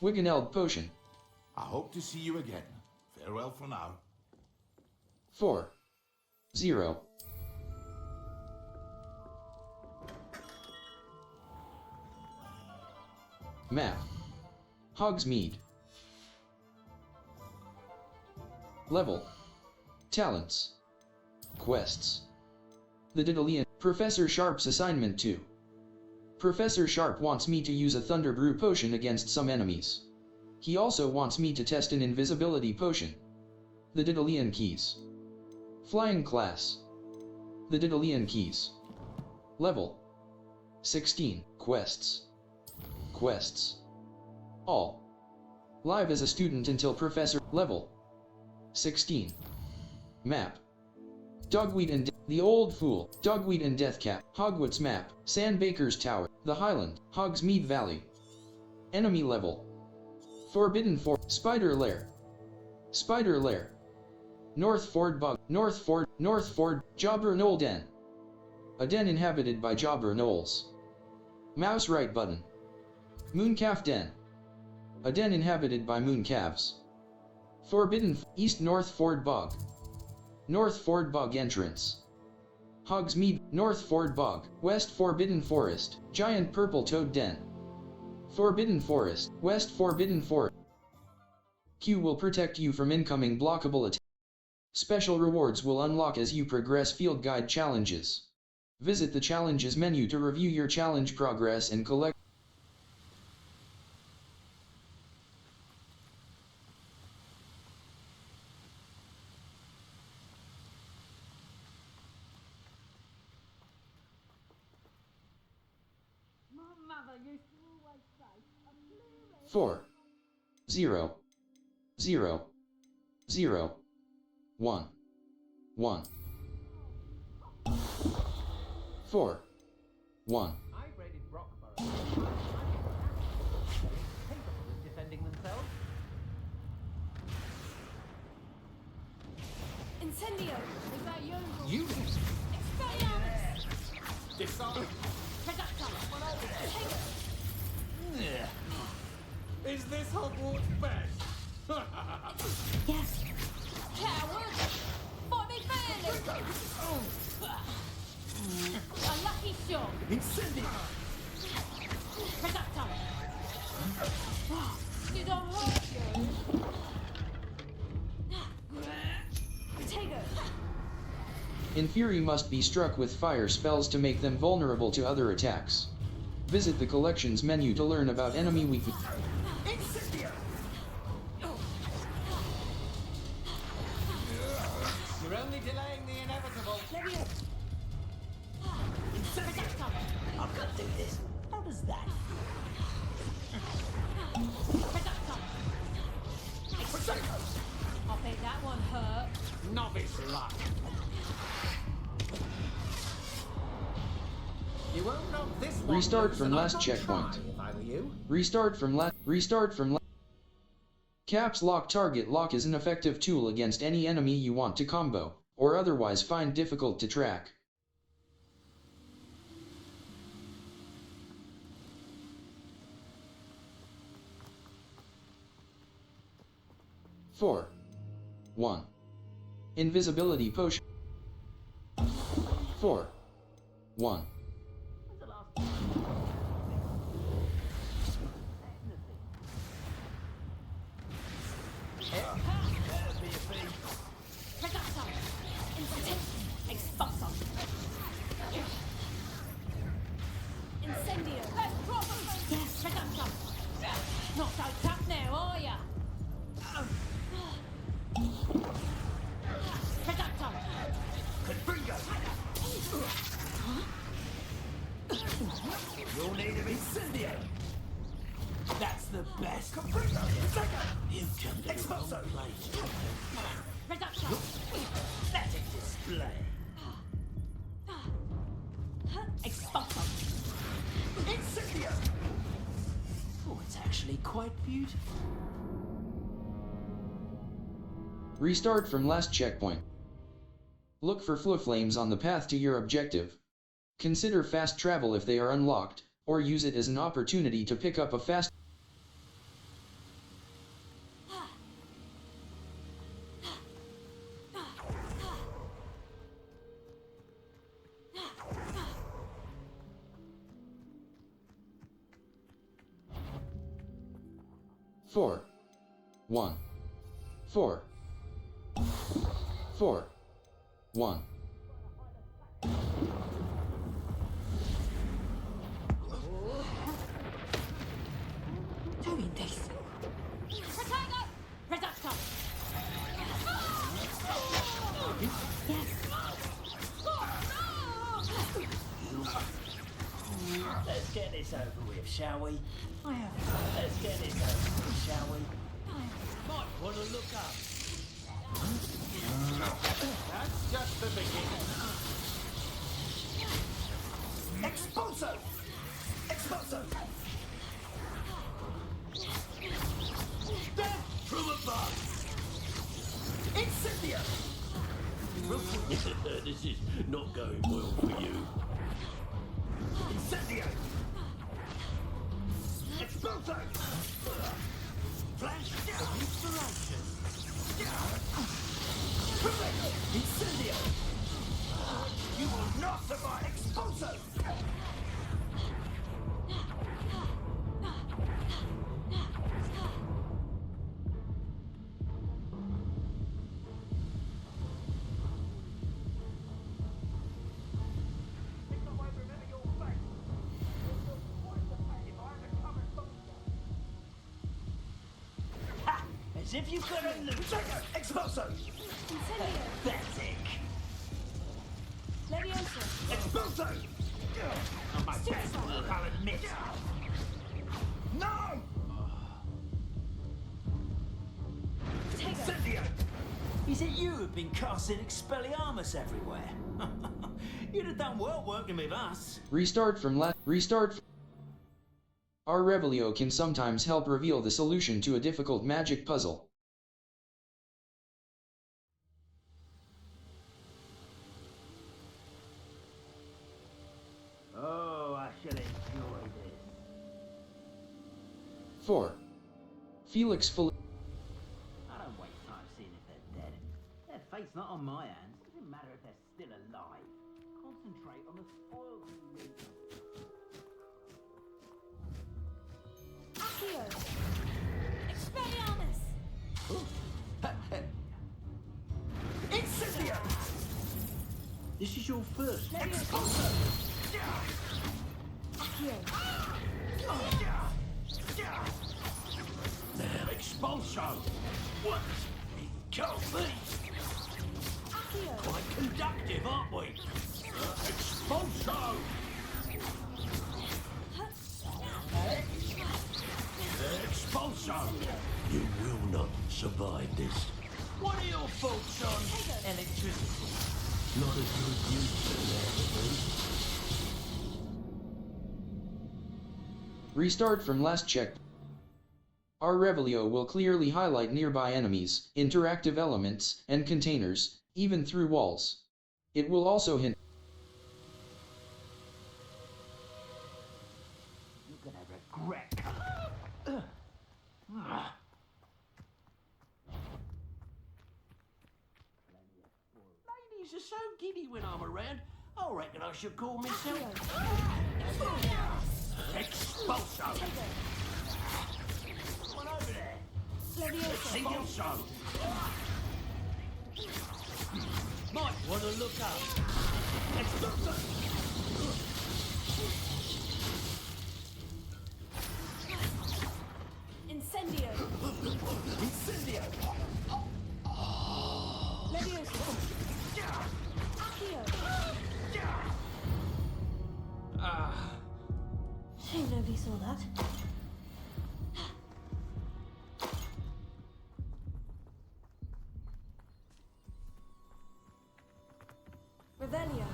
Wiggeneld Potion. I hope to see you again. Farewell for now. 4. 0. Map. Hogsmeade. Level. Talents. Quests. The Daedalian. Professor Sharp's assignment 2. Professor Sharp wants me to use a Thunder Brew potion against some enemies. He also wants me to test an invisibility potion. The Daedalian Keys. Flying class. The Daedalian Keys. Level. 16. Quests. Quests. All. Live as a student until Professor. Level. 16. Map. Dogweed and the Old Fool, Dogweed and Deathcap, Hogwarts Map, Sandbaker's Tower, the Highland, Hogsmeade Valley. Enemy level. Forbidden Fort, Spider Lair. Spider Lair. North Ford Bug, North Ford, Jobber Knoll Den. A den inhabited by Jobber Knolls. Mouse right button. Mooncalf Den. A den inhabited by mooncalves. Forbidden East North Ford Bog. North Ford Bog entrance. Hogsmeade, North Ford Bog, West Forbidden Forest, Giant Purple Toad Den. Forbidden Forest, West Forbidden Forest. Q will protect you from incoming blockable attacks. Special rewards will unlock as you progress field guide challenges. Visit the challenges menu to review your challenge progress and collect. My mother used to always say, a blue 4 0 0 0 1 1 4 1 I raided Brockborough. Capable of defending themselves. Incendio! Is that you? You Expelliarmus! Disarm. Reductor! Is this Hogwarts best? Yes! Coward! Fight me fairly! A lucky shot! Incendio. Reductor! Did I hurt you? Tego! Inferi must be struck with fire spells to make them vulnerable to other attacks. Visit the collections menu to learn about enemy weakness. Incendio. You're only delaying the inevitable. Levio! Reductor! I can't do this. How does that? Reductor! I bet that one hurt. Novice luck. You won't knock this one Restart loose, from and I'd last not checkpoint. try if I were you. Restart from Caps Lock. Target lock is an effective tool against any enemy you want to combo, or otherwise find difficult to track. Four. 1. Invisibility potion. 4. 1. Reductor! Expulsor! Incendio! Let's drop them! Yes! Reductor! Not so tough now, are ya? Reductor! Confringo. You'll need an Incendio. That's the best. Confringo. You've come to the wrong place. Reductor! Pathetic display. Expulsor! Incendio. Oh, it's actually quite beautiful. Restart from last checkpoint. Look for flow flames on the path to your objective. Consider fast travel if they are unlocked, or use it as an opportunity to pick up a fast. Four. 1. 4. 4, 1. Doing this. Protego! Reducto! Let's get this over with, shall we? Let's get this over with, shall we? Might want to look up. That's just the beginning. Expulso! Expulso! Death from above! Incendio! This is not going well for you. Incendio! Expulso! Flash of inspiration! Incendio! You will not survive! Expulso! As if you've got a loot. Expulso! Pathetic. Levioso! Expulso! On my best work, I'll admit. No! Incendio! Is it you who've been casting Expelliarmus everywhere? You'd have done well working with us. Restart. Our Revelio can sometimes help reveal the solution to a difficult magic puzzle. Oh, I shall enjoy this. 4. Felix Fel- I don't waste time seeing if they're dead. Their fate's not on my hands. Doesn't matter if they're still alive. Concentrate on the spoils you leave. Accio! Expelliarmus! Incendio! This is your first. Expulso! Accio! Expulso! What? It can't be! Accio! Quite conductive, aren't we? Expulso! Expulso! You will not survive this. What are your thoughts on electricity? Not a good use for that, Restart from last check. Our Revelio will clearly highlight nearby enemies, interactive elements, and containers, even through walls. It will also hint. You're gonna regret. Ladies are so giddy when I'm around. I reckon I should call myself Expulso! Come on over there. Levioso! Expulso! Might want to look up. Expulso! Incendio! Incendio! Levioso! Accio! Shame nobody saw that. Revelio!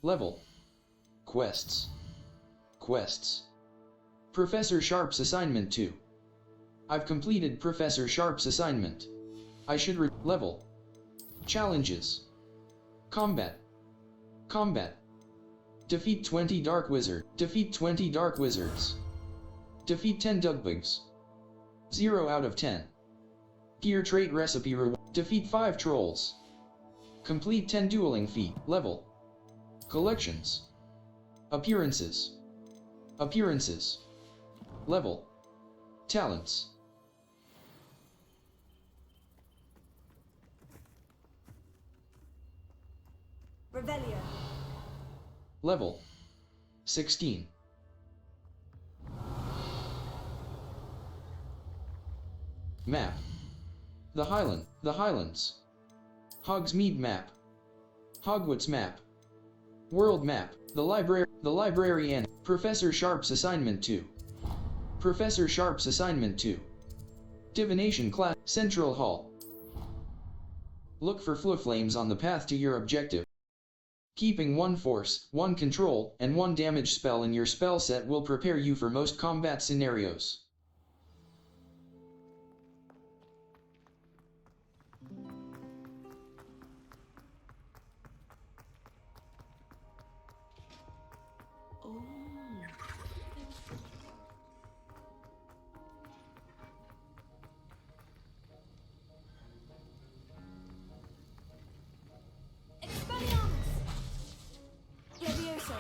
Level. Quests. Quests. Professor Sharp's assignment 2. I've completed Professor Sharp's assignment. I should level. Challenges. Combat. Combat. Defeat 20 Dark Wizard. Defeat 20 Dark Wizards. Defeat 10 Dugbugs. 0 out of 10. Gear trait recipe reward. Defeat 5 Trolls. Complete 10 dueling feat. Level. Collections. Appearances. Appearances. Level. Talents. Revelio. Level. 16. Map. The Highlands. Hogsmeade map. Hogwarts map. World map. The library and Professor Sharp's assignment 2. Professor Sharp's assignment 2. Divination class. Central Hall. Look for flames on the path to your objective. Keeping 1 force, 1 control, and 1 damage spell in your spell set will prepare you for most combat scenarios. Levioso.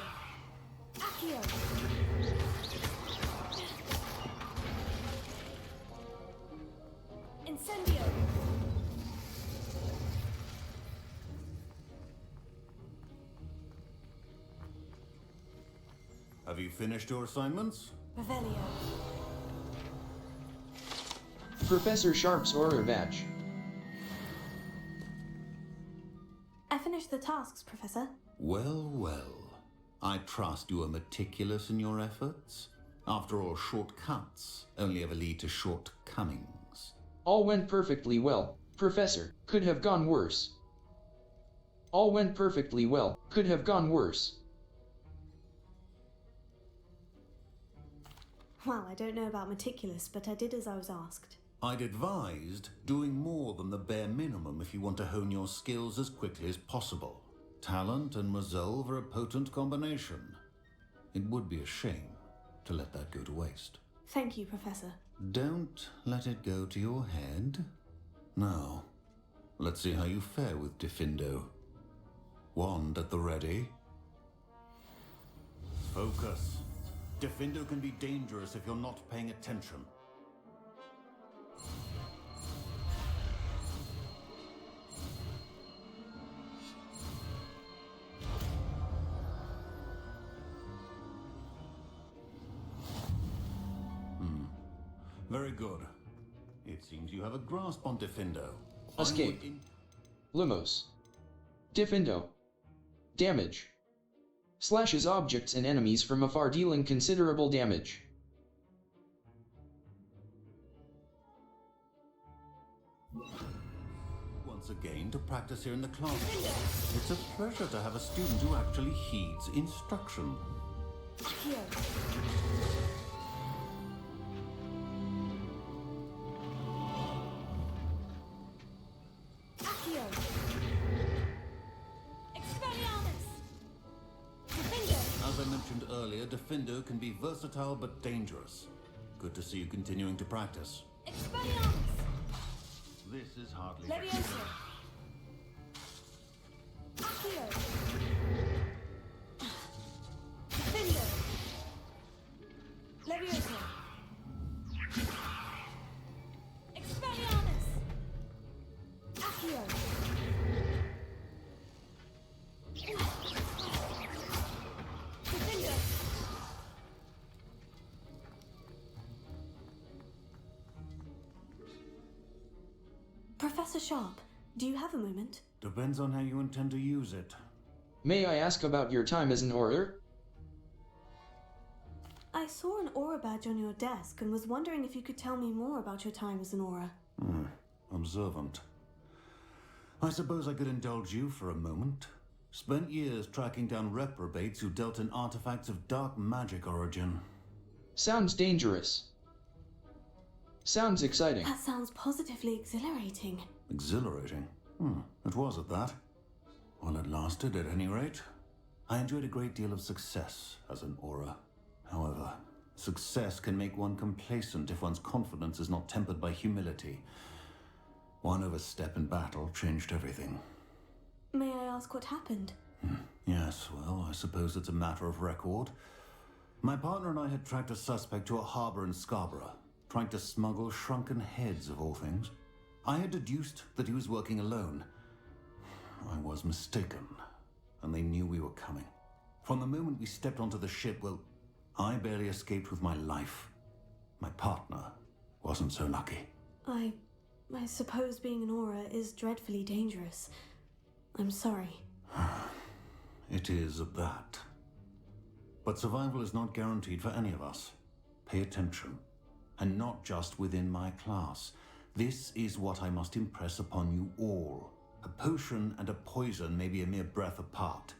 Accio. Incendio. Have you finished your assignments? Revelio. Professor Sharp's Aura Badge. I finished the tasks, Professor. Well, well. I trust you are meticulous in your efforts. After all, shortcuts only ever lead to shortcomings. All went perfectly well, Professor. Could have gone worse. All went perfectly well. Could have gone worse. Well, I don't know about meticulous, but I did as I was asked. I'd advised doing more than the bare minimum if you want to hone your skills as quickly as possible. Talent and resolve are a potent combination. It would be a shame to let that go to waste. Thank you, Professor. Don't let it go to your head. Now, let's see how you fare with Diffindo. Wand at the ready. Focus. Diffindo can be dangerous if you're not paying attention. Very good. It seems you have a grasp on Diffindo. Escape. Lumos. Diffindo. Damage. Slashes objects and enemies from afar, dealing considerable damage. Once again to practice here in the class. It's a pleasure to have a student who actually heeds instruction. Accio. Accio. Expelliarmus. Diffindo. As I mentioned earlier, Diffindo can be versatile but dangerous. Good to see you continuing to practice. Expelliarmus. This is hardly... Levioso. Accio. Diffindo. Levioso. Expelliarmus. Accio. Diffindo. Professor Sharp, do you have a moment? Depends on how you intend to use it. May I ask about your time as an orator? I saw an aura badge on your desk and was wondering if you could tell me more about your time as an aura. Observant. I suppose I could indulge you for a moment. Spent years tracking down reprobates who dealt in artifacts of dark magic origin. Sounds dangerous. Sounds exciting. That sounds positively exhilarating. Exhilarating? It was at that. While it lasted, at any rate. I enjoyed a great deal of success as an aura. However, success can make one complacent if one's confidence is not tempered by humility. One overstep in battle changed everything. May I ask what happened? Yes, well, I suppose it's a matter of record. My partner and I had tracked a suspect to a harbor in Scarborough, trying to smuggle shrunken heads of all things. I had deduced that he was working alone. I was mistaken, and they knew we were coming. From the moment we stepped onto the ship, well, I barely escaped with my life. My partner wasn't so lucky. I suppose being an aura is dreadfully dangerous. I'm sorry. It is at that. But survival is not guaranteed for any of us. Pay attention. And not just within my class. This is what I must impress upon you all. A potion and a poison may be a mere breath apart,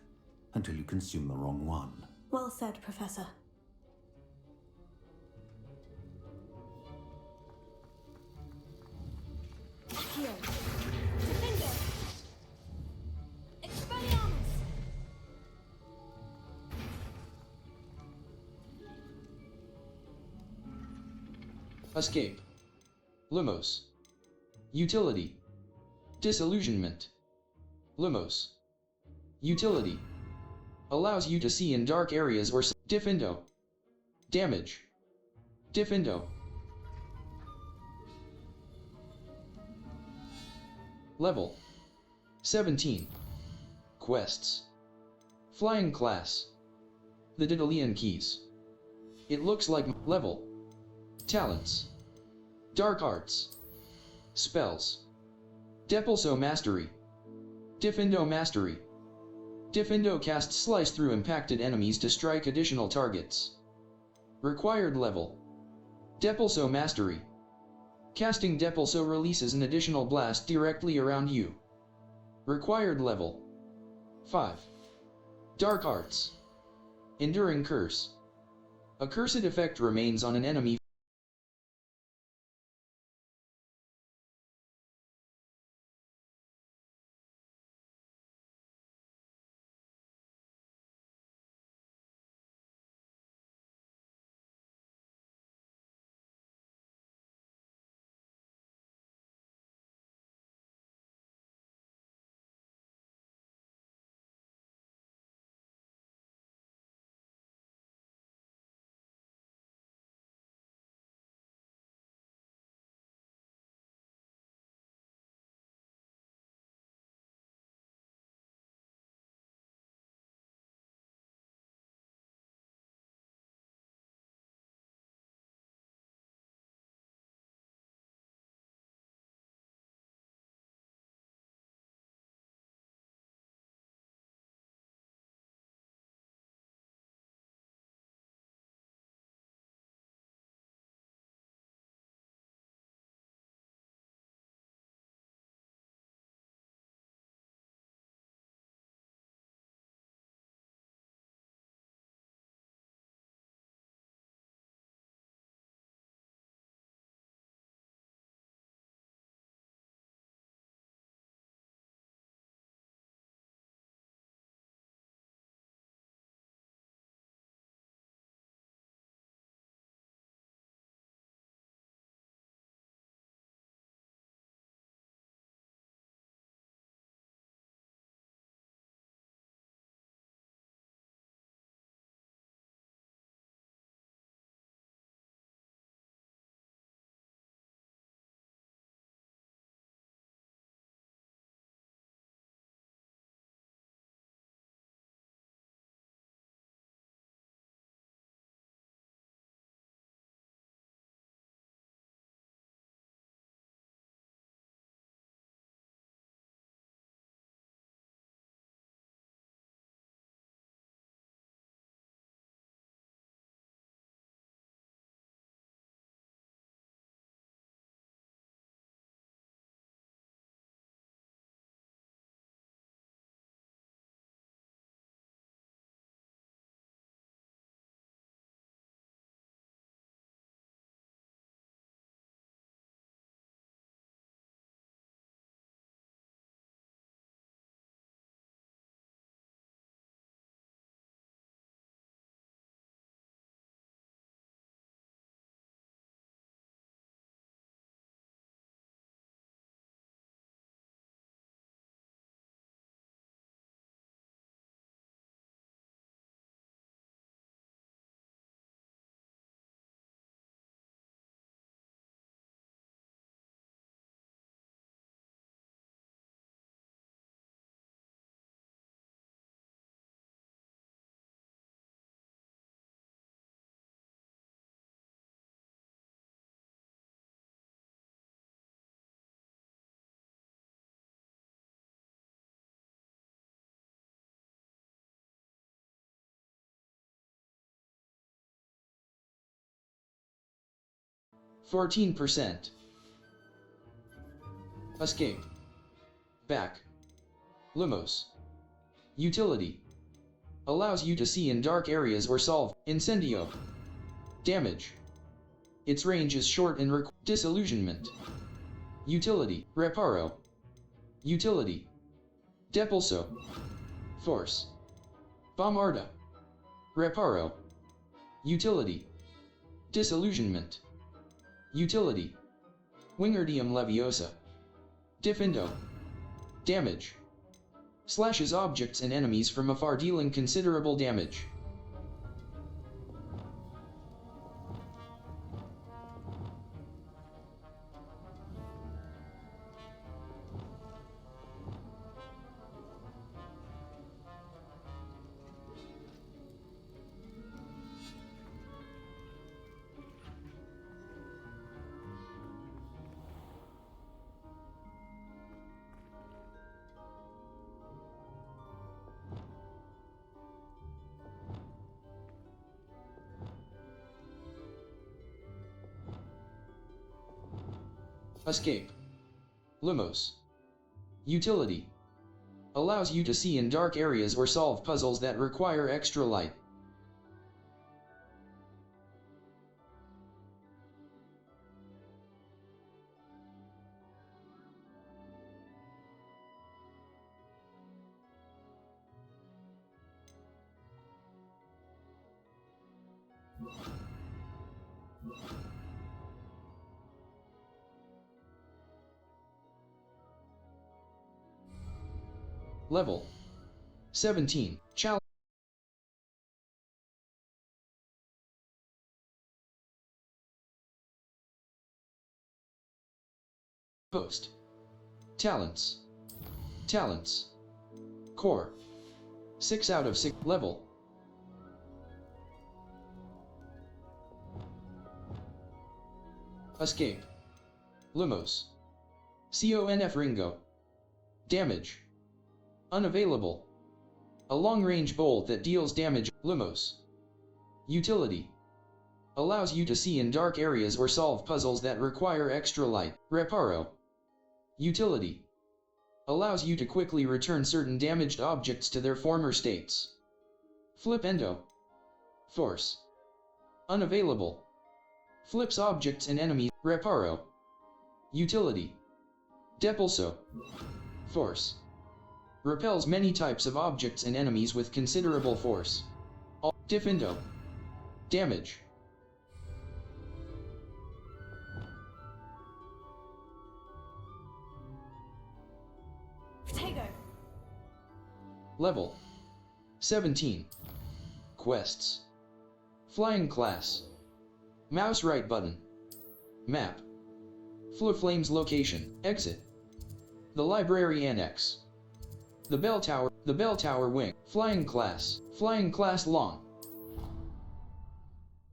until you consume the wrong one. Well said, Professor. Accio. Defender. Expelliarmus. Escape. Lumos. Utility. Disillusionment. Lumos. Utility. Allows you to see in dark areas or Diffindo. Damage. Diffindo. Level 17. Quests. Flying class. The Daedalian keys. It looks like level. Talents. Dark arts. Spells. Depulso mastery. Diffindo mastery. Diffindo casts slice through impacted enemies to strike additional targets. Required level. Depulso mastery. Casting Depulso releases an additional blast directly around you. Required level 5. Dark arts. Enduring curse. A cursed effect remains on an enemy 14%. Escape. Back. Lumos. Utility. Allows you to see in dark areas or solve. Incendio. Damage. Its range is short and disillusionment. Utility. Reparo. Utility. Depulso. Force. Bombarda. Reparo. Utility. Disillusionment. Utility. Wingardium Leviosa. Diffindo. Damage. Slashes objects and enemies from afar, dealing considerable damage. Escape. Lumos. Utility. Allows you to see in dark areas or solve puzzles that require extra light. Level 17. Challenge. Post. Talents. Talents. Core. 6 out of 6. Level. Escape. Lumos. Conf Ringo. Damage. Unavailable. A long-range bolt that deals damage. Lumos. Utility. Allows you to see in dark areas or solve puzzles that require extra light. Reparo. Utility. Allows you to quickly return certain damaged objects to their former states. Flipendo. Force. Unavailable. Flips objects and enemies. Reparo. Utility. Depulso. Force. Repels many types of objects and enemies with considerable force. Diffindo. Damage. Potato. Level 17. Quests. Flying class. Mouse right button. Map. Flames location. Exit. The library annex. The bell tower wing. Flying class long.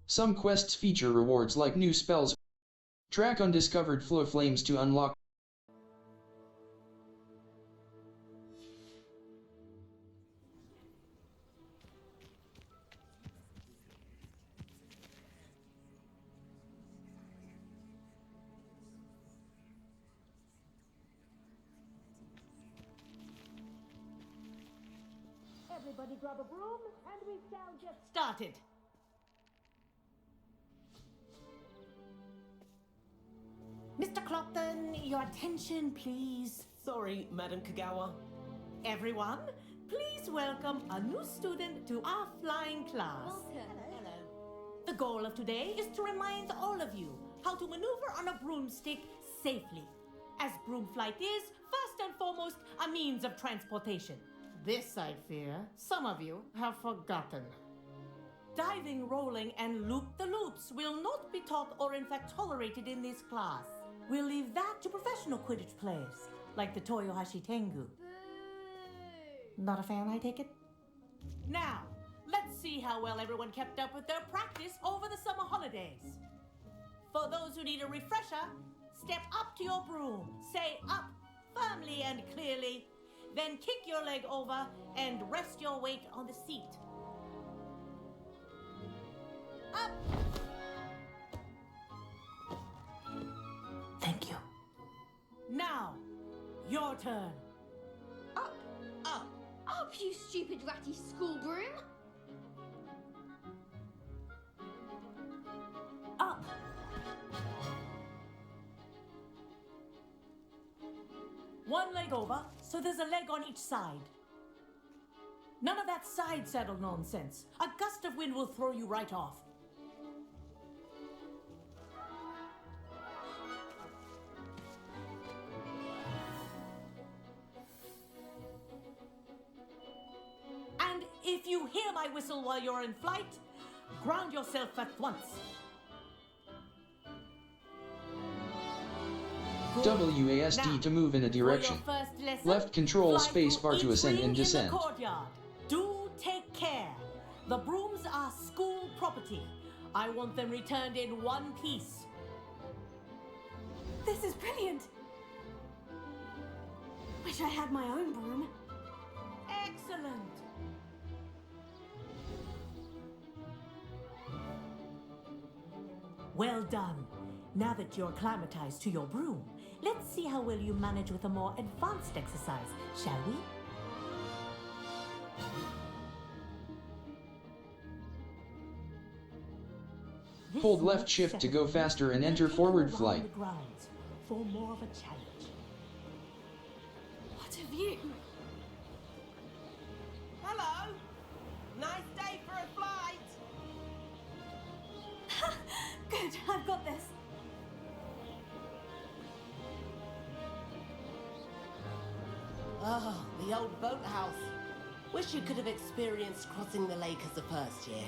Some quests feature rewards like new spells. Track undiscovered flames to unlock. Everybody grab a broom and we shall get started. Mr. Clopton, your attention, please. Sorry, Madam Kagawa. Everyone, please welcome a new student to our flying class. Hello. The goal of today is to remind all of you how to maneuver on a broomstick safely, as broom flight is, first and foremost, a means of transportation. This, I fear, some of you have forgotten. Diving, rolling, and loop-the-loops will not be taught or in fact tolerated in this class. We'll leave that to professional Quidditch players, like the Toyohashi Tengu. Not a fan, I take it? Now, let's see how well everyone kept up with their practice over the summer holidays. For those who need a refresher, step up to your broom, say up firmly and clearly, then kick your leg over and rest your weight on the seat. Up! Thank you. Now, your turn. Up. Up. Up, you stupid ratty school broom. Up. One leg over, so there's a leg on each side. None of that side saddle nonsense. A gust of wind will throw you right off. And if you hear my whistle while you're in flight, ground yourself at once. WASD Now, to move in a direction. for your first lesson, Left control fly space through bar to each ascend ring and in the descend. courtyard. Do take care. The brooms are school property. I want them returned in one piece. This is brilliant. Wish I had my own broom. Excellent. Well done. Now that you're acclimatized to your broom, let's see how well you manage with a more advanced exercise, shall we? This Hold left next shift to session, go faster and enter we'll take forward you around flight. the grounds for more of a challenge. What a view. Hello. Nice day for a flight. Good, I've got this. Oh, the old boathouse. Wish you could have experienced crossing the lake as a first year.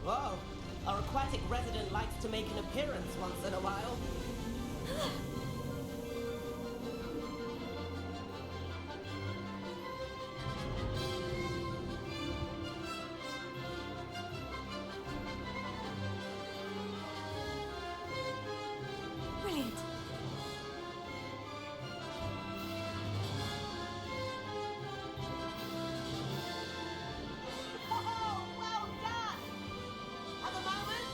Whoa, our aquatic resident likes to make an appearance once in a while. Brilliant. Oh, well done! Have a moment?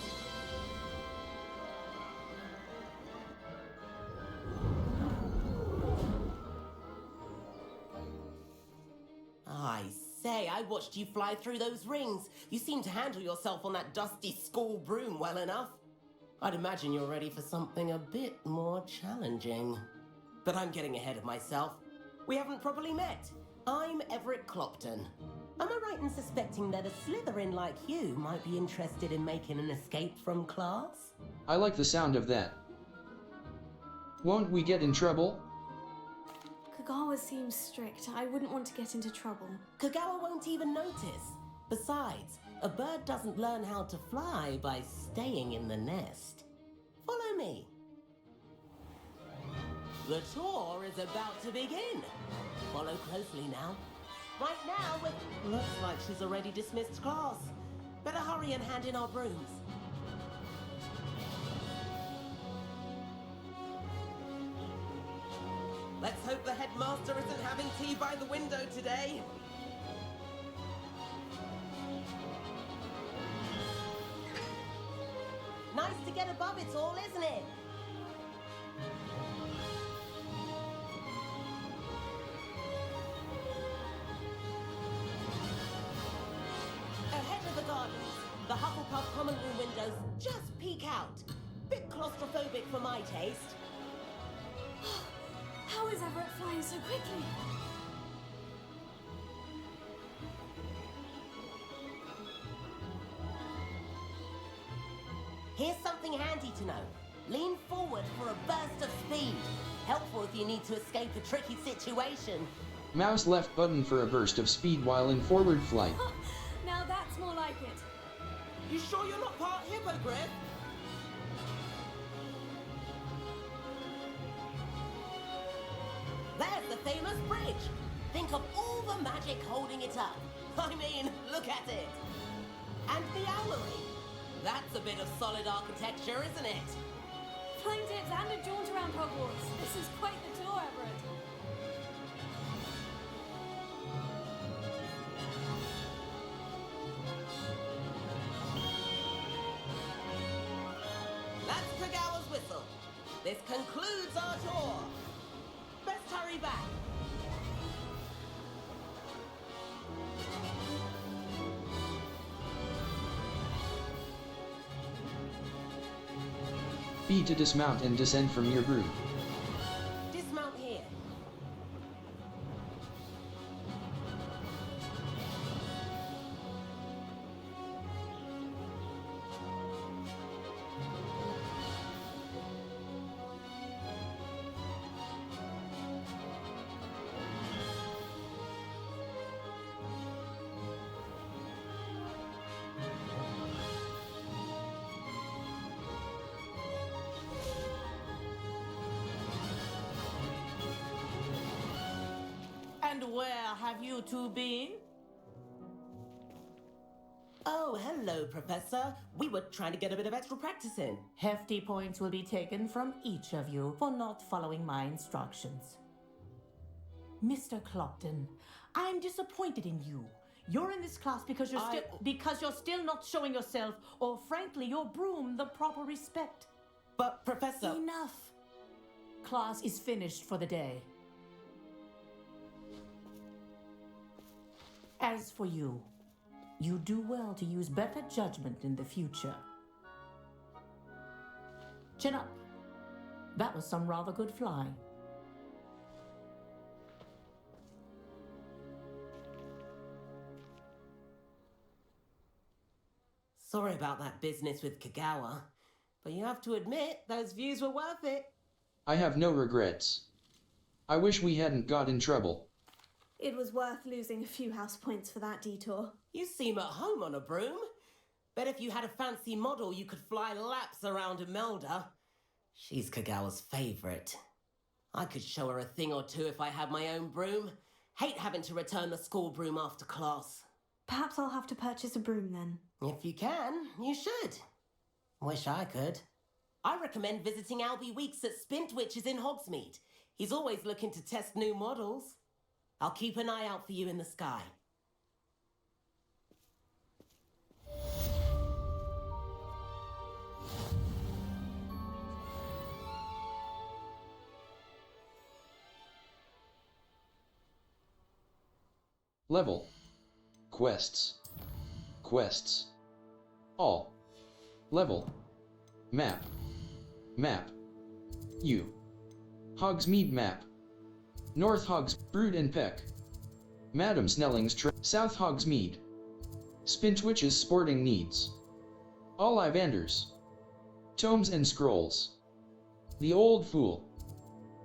I say, I watched you fly through those rings. You seem to handle yourself on that dusty school broom well enough. I'd imagine you're ready for something a bit more challenging. But I'm getting ahead of myself. We haven't properly met. I'm Everett Clopton. Am I right in suspecting that a Slytherin like you might be interested in making an escape from class? I like the sound of that. Won't we get in trouble? Kagawa seems strict. I wouldn't want to get into trouble. Kagawa won't even notice. Besides, a bird doesn't learn how to fly by staying in the nest. Follow me. The tour is about to begin. Follow closely now. Right now, looks like she's already dismissed class. Better hurry and hand in our brooms. Let's hope the headmaster isn't having tea by the window today. Nice to get above it all, isn't it? Ahead of the gardens, the Hufflepuff common room windows just peek out. Bit claustrophobic for my taste. How is Everett flying so quickly? Here's something handy to know. Lean forward for a burst of speed. Helpful if you need to escape a tricky situation. Mouse left button for a burst of speed while in forward flight. Now that's more like it. You sure you're not part hippogriff? There's the famous bridge. Think of all the magic holding it up. I mean, look at it. And the owlery. That's a bit of solid architecture, isn't it? Flying tips and a jaunt around Hogwarts. This is quite the tour, Everett. That's Kagawa's whistle. This concludes our tour. Best hurry back. B to dismount and descend from your broom. Dismount here. And where have you two been? Oh, hello, Professor. We were trying to get a bit of extra practice in. Hefty points will be taken from each of you for not following my instructions. Mr. Clopton, I'm disappointed in you. You're in this class because you're still not showing yourself, or frankly, your broom the proper respect. But, Professor... Enough. Class is finished for the day. As for you, you do well to use better judgment in the future. Chin up. That was some rather good flying. Sorry about that business with Kagawa, but you have to admit those views were worth it. I have no regrets. I wish we hadn't got in trouble. It was worth losing a few house points for that detour. You seem at home on a broom. Bet if you had a fancy model, you could fly laps around Imelda. She's Kagawa's favourite. I could show her a thing or two if I had my own broom. Hate having to return the school broom after class. Perhaps I'll have to purchase a broom then. If you can, you should. Wish I could. I recommend visiting Albie Weeks at Spintwitches in Hogsmeade. He's always looking to test new models. I'll keep an eye out for you in the sky. Level. Quests. Quests. All. Level. Map. Map. U. Hogsmeade map. North Hogs, Brood and Peck. Madam Snelling's South Hogsmeade. Spintwitch's sporting needs. Ollivanders. Tomes and scrolls. The Old Fool.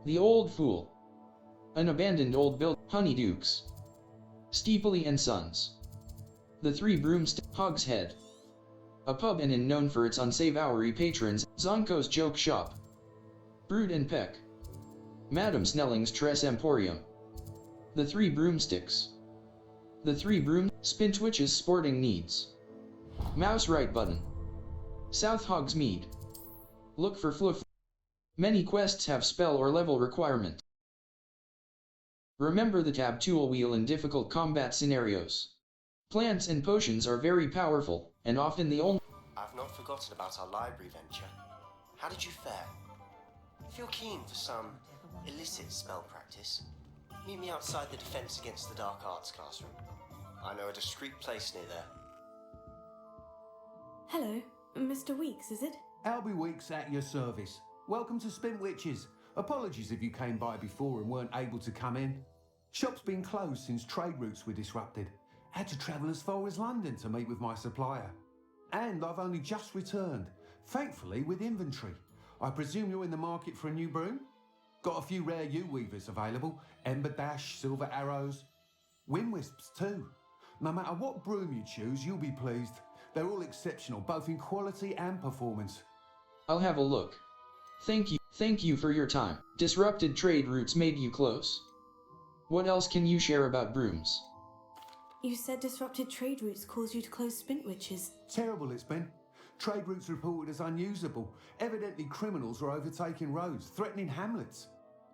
The Old Fool. An abandoned old build. Honeydukes. Steepley and Sons. The Three Broomsticks. Hogshead. A pub and inn known for its unsavory patrons. Zonko's Joke Shop. Brood and Peck. Madam Snelling's Tress Emporium. The Three Broomsticks. The Three Spintwitch's sporting needs. Mouse right button. South Hogsmeade. Look for Fluff. Many quests have spell or level requirement. Remember the tab tool wheel in difficult combat scenarios. Plants and potions are very powerful, and often the only... I've not forgotten about our library venture. How did you fare? If you're keen for some illicit spell practice, meet me outside the Defense Against the Dark Arts classroom. I know a discreet place near there. Hello, Mr. Weeks, is it? Albie Weeks at your service. Welcome to Spintwitches. Apologies if you came by before and weren't able to come in. Shop's been closed since trade routes were disrupted. Had to travel as far as London to meet with my supplier. And I've only just returned, thankfully with inventory. I presume you're in the market for a new broom? Got a few rare U-weavers available. Ember Dash, Silver Arrows. Wind Wisps too. No matter what broom you choose, you'll be pleased. They're all exceptional, both in quality and performance. I'll have a look. Thank you for your time. Disrupted trade routes made you close. What else can you share about brooms? You said disrupted trade routes caused you to close Spintwitches. Terrible it's been. Trade routes reported as unusable. Evidently criminals are overtaking roads, threatening hamlets.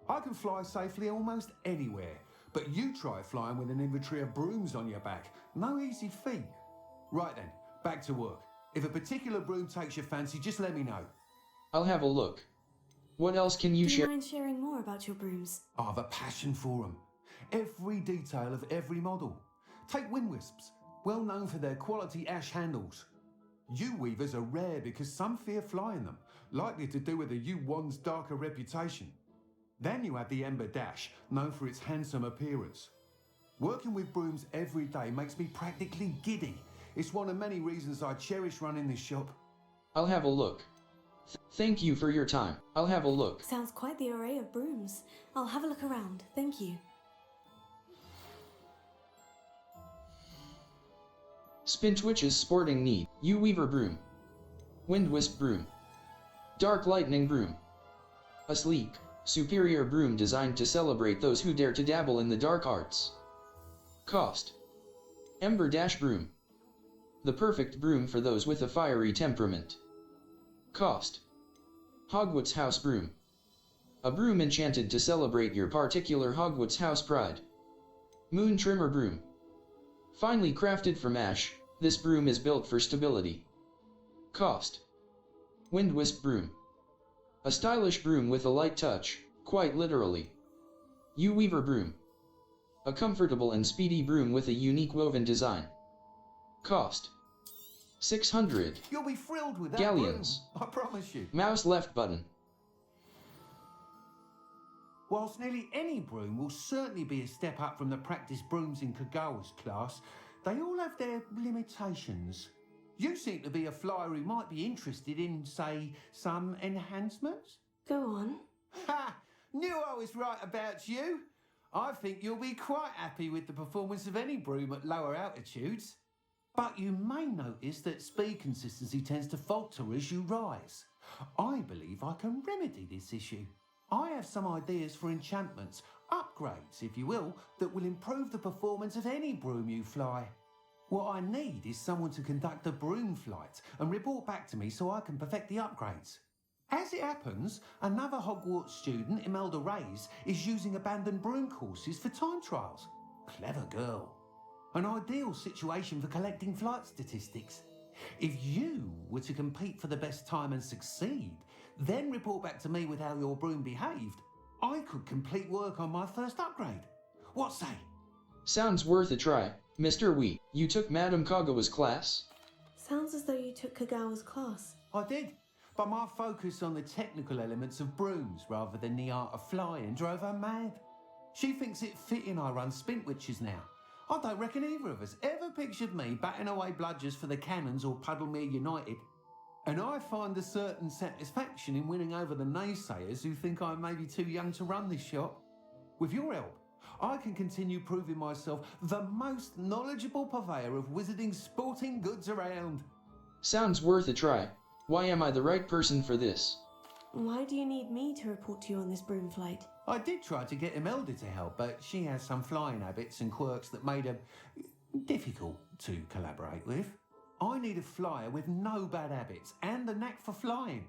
I can fly safely almost anywhere, but you try flying with an inventory of brooms on your back. No easy feat. Right then, back to work. If a particular broom takes your fancy, just let me know. I'll have a look. What else can you Do you share? mind sharing more about your brooms? I have a passion for them. Every detail of every model. Take wind wisps, well known for their quality ash handles. U-weavers are rare because some fear flying them, likely to do with the U-1's darker reputation. Then you have the Ember Dash, known for its handsome appearance. Working with brooms every day makes me practically giddy. It's one of many reasons I cherish running this shop. I'll have a look. Thank you for your time. I'll have a look. Sounds quite the array of brooms. I'll have a look around. Thank you. Spintwitch's sporting need. U-weaver broom. Wind wisp broom. Dark lightning broom. A sleek, superior broom designed to celebrate those who dare to dabble in the dark arts. Cost. Ember Dash broom. The perfect broom for those with a fiery temperament. Cost. Hogwarts House broom. A broom enchanted to celebrate your particular Hogwarts house pride. Moon trimmer broom. Finely crafted from ash, this broom is built for stability. Cost. Wind wisp broom. A stylish broom with a light touch, quite literally. U-weaver broom. A comfortable and speedy broom with a unique woven design. Cost. 600. You'll be thrilled with that Galleons. broom, I promise you. Mouse left button. Whilst nearly any broom will certainly be a step up from the practice brooms in Kagawa's class, they all have their limitations. You seem to be a flyer who might be interested in, say, some enhancements? Go on. Ha! Knew I was right about you. I think you'll be quite happy with the performance of any broom at lower altitudes. But you may notice that speed consistency tends to falter as you rise. I believe I can remedy this issue. I have some ideas for enchantments, upgrades if you will, that will improve the performance of any broom you fly. What I need is someone to conduct a broom flight and report back to me so I can perfect the upgrades. As it happens, another Hogwarts student, Imelda Reyes, is using abandoned broom courses for time trials. Clever girl. An ideal situation for collecting flight statistics. If you were to compete for the best time and succeed, then report back to me with how your broom behaved, I could complete work on my first upgrade. What say? Sounds worth a try. Mr. Wee, you took Madame Kagawa's class? Sounds as though you took Kagawa's class. I did, but my focus on the technical elements of brooms rather than the art of flying drove her mad. She thinks it fitting I run Spintwitches now. I don't reckon either of us ever pictured me batting away bludgers for the Cannons or Puddlemere United. And I find a certain satisfaction in winning over the naysayers who think I may be too young to run this shop. With your help, I can continue proving myself the most knowledgeable purveyor of wizarding sporting goods around. Sounds worth a try. Why am I the right person for this? Why do you need me to report to you on this broom flight? I did try to get Imelda to help, but she has some flying habits and quirks that made her difficult to collaborate with. I need a flyer with no bad habits and a knack for flying.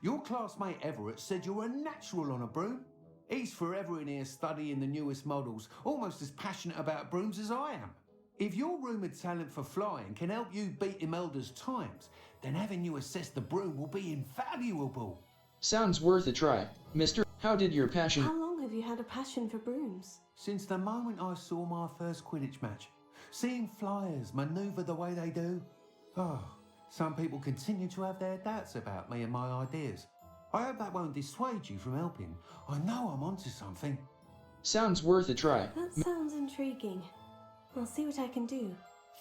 Your classmate Everett said you're a natural on a broom. He's forever in here studying the newest models, almost as passionate about brooms as I am. If your rumoured talent for flying can help you beat Imelda's times, then having you assess the broom will be invaluable. Sounds worth a try. Mr. How did your passion... How long have you had a passion for brooms? Since the moment I saw my first Quidditch match. Seeing flyers manoeuvre the way they do. Oh, some people continue to have their doubts about me and my ideas. I hope that won't dissuade you from helping. I know I'm onto something. Sounds worth a try. That sounds intriguing. I'll see what I can do.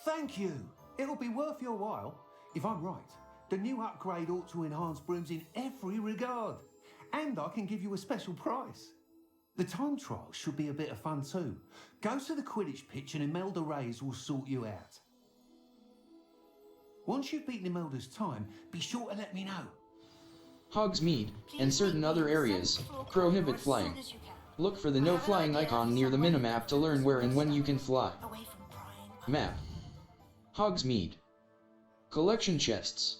Thank you. It'll be worth your while. If I'm right, the new upgrade ought to enhance brooms in every regard. And I can give you a special price. The time trial should be a bit of fun too. Go to the Quidditch pitch and Imelda Reyes will sort you out. Once you've beaten Imelda's time, be sure to let me know. Hogsmeade, and certain other areas, prohibit flying. Look for the no flying icon near the minimap to learn where and when you can fly. Map. Hogsmeade. Collection chests.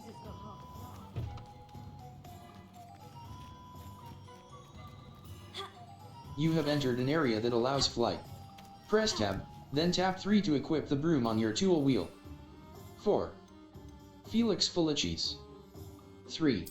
just got half. You have entered an area that allows flight. Press tab, then tap 3 to equip the broom on your tool wheel. 4. Felix Felicis. 3.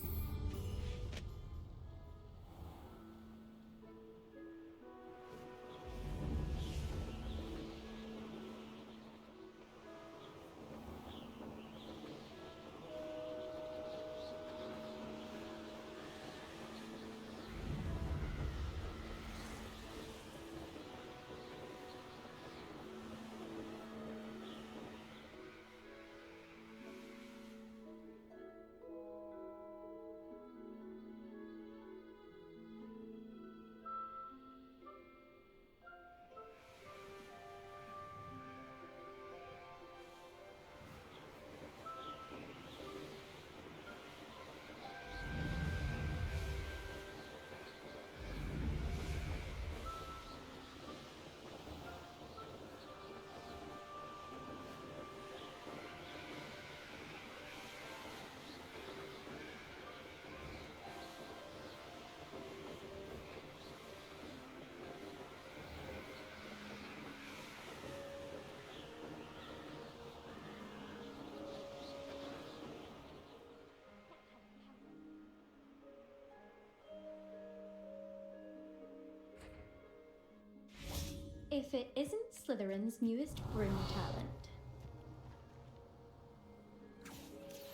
If it isn't Slytherin's newest broom talent.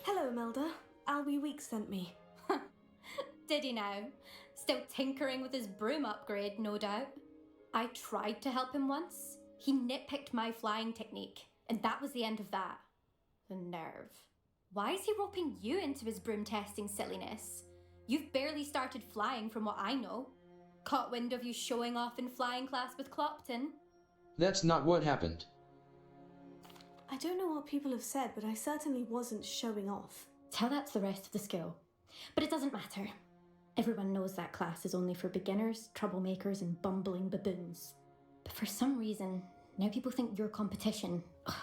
Hello, Imelda. Albie Weeks sent me. Did he now? Still tinkering with his broom upgrade, no doubt. I tried to help him once. He nitpicked my flying technique, and that was the end of that. The nerve. Why is he roping you into his broom testing silliness? You've barely started flying from what I know. Caught wind of you showing off in flying class with Clopton? That's not what happened. I don't know what people have said, but I certainly wasn't showing off. Tell that to the rest of the school. But it doesn't matter. Everyone knows that class is only for beginners, troublemakers, and bumbling baboons. But for some reason, now people think you're competition. Ugh,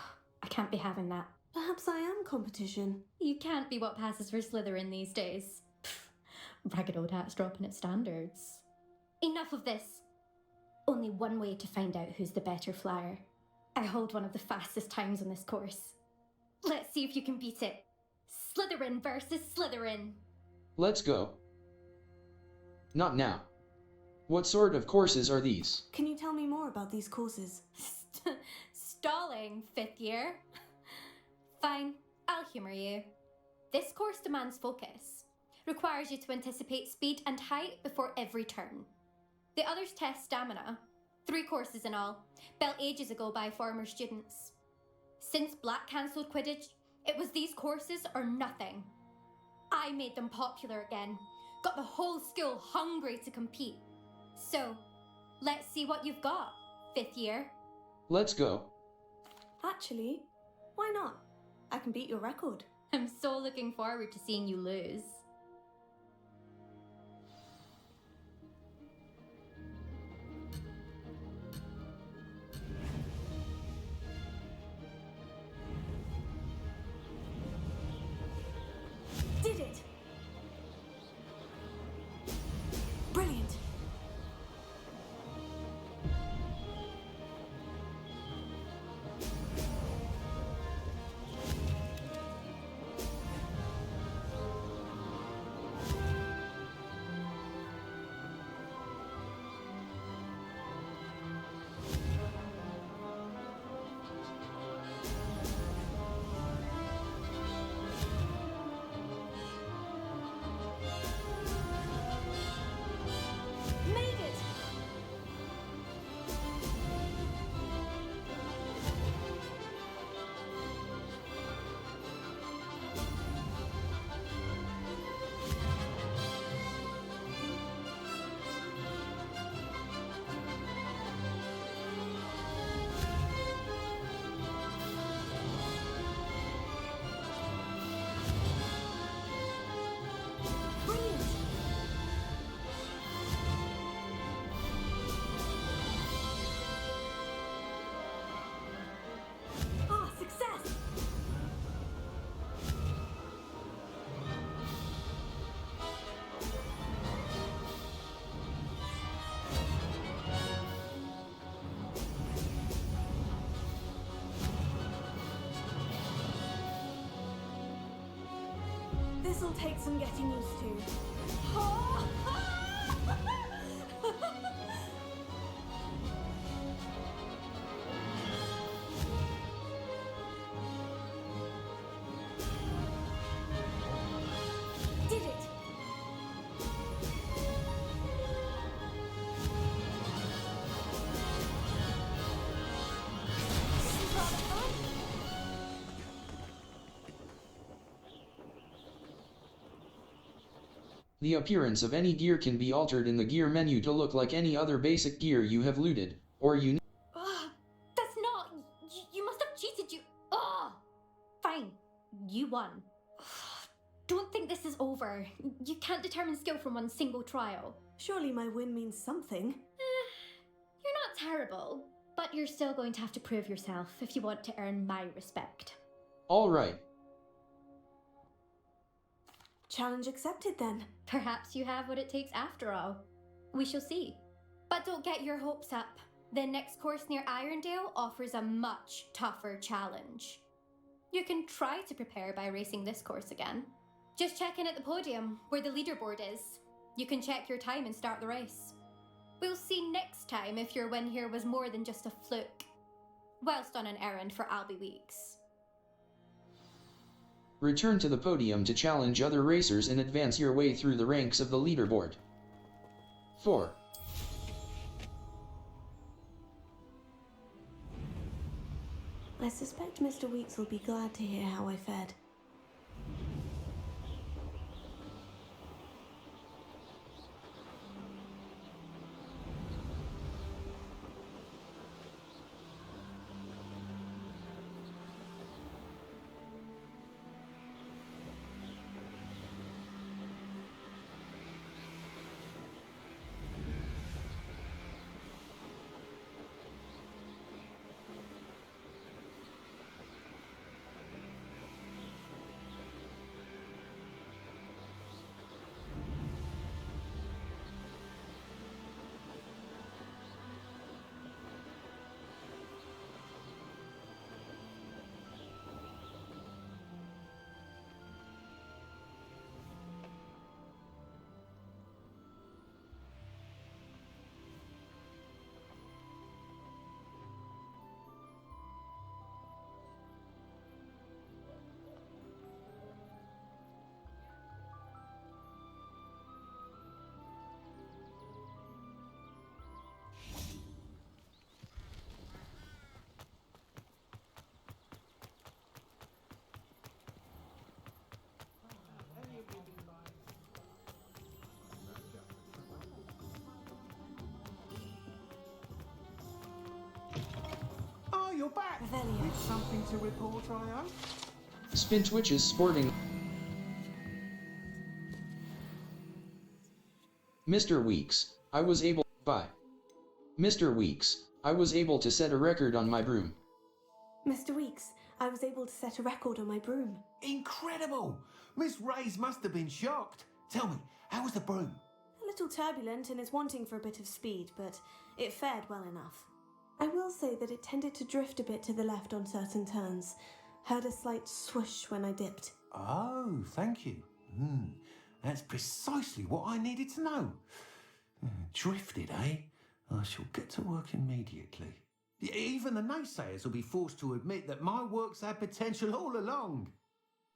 I can't be having that. Perhaps I am competition. You can't be what passes for Slytherin these days. Pfft, ragged old hat's dropping its standards. Enough of this. Only one way to find out who's the better flyer. I hold one of the fastest times on this course. Let's see if you can beat it. Slytherin versus Slytherin. Let's go. Not now. What sort of courses are these? Can you tell me more about these courses? Stalling, 5th year? Fine, I'll humour you. This course demands focus. Requires you to anticipate speed and height before every turn. The others test stamina. 3 courses in all, built ages ago by former students. Since Black cancelled Quidditch, it was these courses or nothing. I made them popular again, got the whole school hungry to compete. So, let's see what you've got, 5th year. Let's go. Actually, why not? I can beat your record. I'm so looking forward to seeing you lose. Did it! Brilliant! This'll take some getting used to. Did it! This is rather fun. The appearance of any gear can be altered in the gear menu to look like any other basic gear you have looted, or you That's not... You must have cheated, you... Ugh! Fine. You won. Don't think this is over. You can't determine skill from one single trial. Surely my win means something. You're not terrible, but you're still going to have to prove yourself if you want to earn my respect. Alright. Challenge accepted then. Perhaps you have what it takes after all. We shall see. But don't get your hopes up. The next course near Irondale offers a much tougher challenge. You can try to prepare by racing this course again. Just check in at the podium, where the leaderboard is. You can check your time and start the race. We'll see next time if your win here was more than just a fluke. Whilst on an errand for Albie Weeks. Return to the podium to challenge other racers and advance your way through the ranks of the leaderboard. 4. I suspect Mr. Weeks will be glad to hear how I fared. Oh, you're back! With something to report, I hope? Spin Twitches sporting. Mr. Weeks, I was able to set a record on my broom. Mr. Weeks, I was able to set a record on my broom. Incredible! Miss Reyes must have been shocked. Tell me, how was the broom? A little turbulent and is wanting for a bit of speed, but it fared well enough. I will say that it tended to drift a bit to the left on certain turns. Heard a slight swoosh when I dipped. Oh, thank you. That's precisely what I needed to know. Drifted, eh? I shall get to work immediately. Even the naysayers will be forced to admit that my work's had potential all along.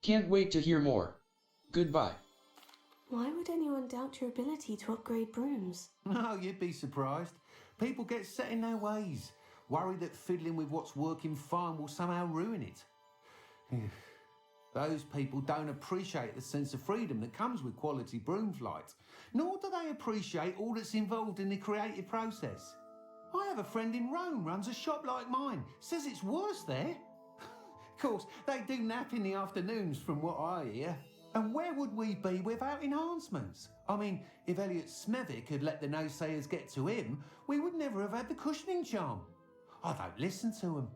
Can't wait to hear more. Goodbye. Why would anyone doubt your ability to upgrade brooms? No, you'd be surprised. People get set in their ways, worried that fiddling with what's working fine will somehow ruin it. Those people don't appreciate the sense of freedom that comes with quality broom flight, nor do they appreciate all that's involved in the creative process. I have a friend in Rome runs a shop like mine, says it's worse there. Of course, they do nap in the afternoons from what I hear. And where would we be without enhancements? I mean, if Elliot Smethwick had let the naysayers get to him, we would never have had the cushioning charm. I don't listen to them.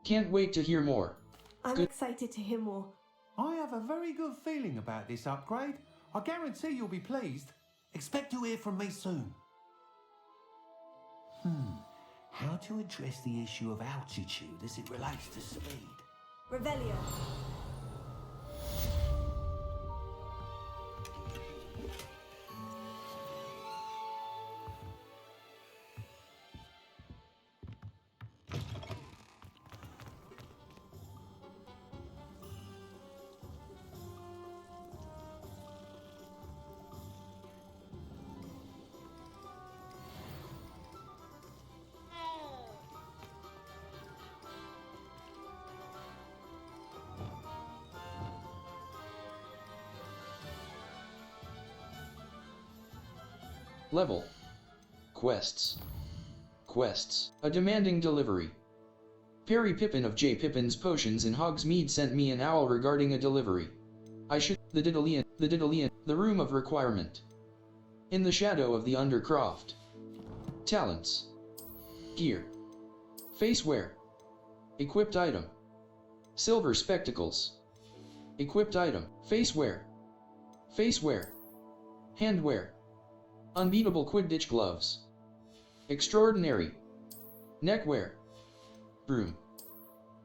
Can't wait to hear more. I'm excited to hear more. I have a very good feeling about this upgrade. I guarantee you'll be pleased. Expect to hear from me soon. How to address the issue of altitude as it relates to speed? Revelio. Level. Quests. Quests. A demanding delivery. Perry Pippin of J. Pippin's Potions in Hogsmeade sent me an owl regarding a delivery. I should. The Diddleyan, the Room of Requirement. In the shadow of the Undercroft. Talents. Gear. Facewear. Equipped item. Silver spectacles. Equipped item. Facewear. Facewear. Handwear. Unbeatable Quidditch gloves. Extraordinary. Neckwear. Broom.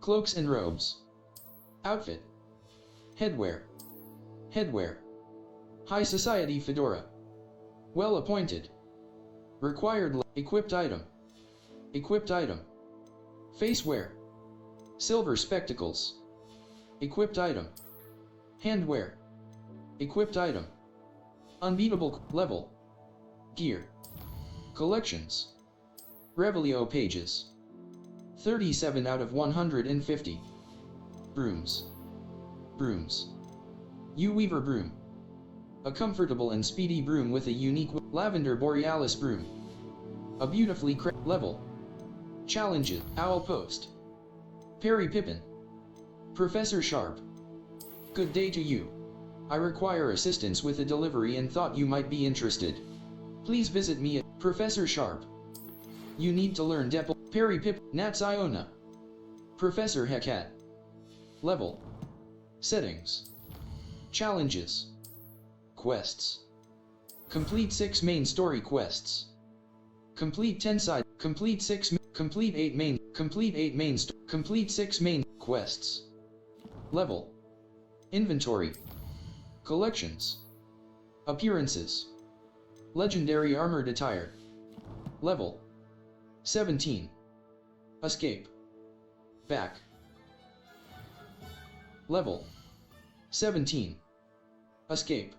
Cloaks and robes. Outfit. Headwear. Headwear. High Society fedora. Well appointed. Required equipped item. Equipped item. Facewear. Silver spectacles. Equipped item. Handwear. Equipped item. Unbeatable level. Gear. Collections. Revelio pages. 37 out of 150. Brooms. Brooms. U-Weaver broom. A comfortable and speedy broom with a unique Lavender Borealis broom. A beautifully level. Challenges. Owl Post. Perry Pippin. Professor Sharp. Good day to you. I require assistance with a delivery and thought you might be interested. Please visit me at Professor Sharp. You need to learn Perry Pip. Nats Iona. Professor Heckat. Level. Settings. Challenges. Quests. Complete 6 main story quests. Complete 10 side. Complete 6. Complete 8 main. Complete 8 main. Complete 6 main quests. Level. Inventory. Collections. Appearances. Legendary armored attire. Level. 17. Escape. Back. Level. 17. Escape.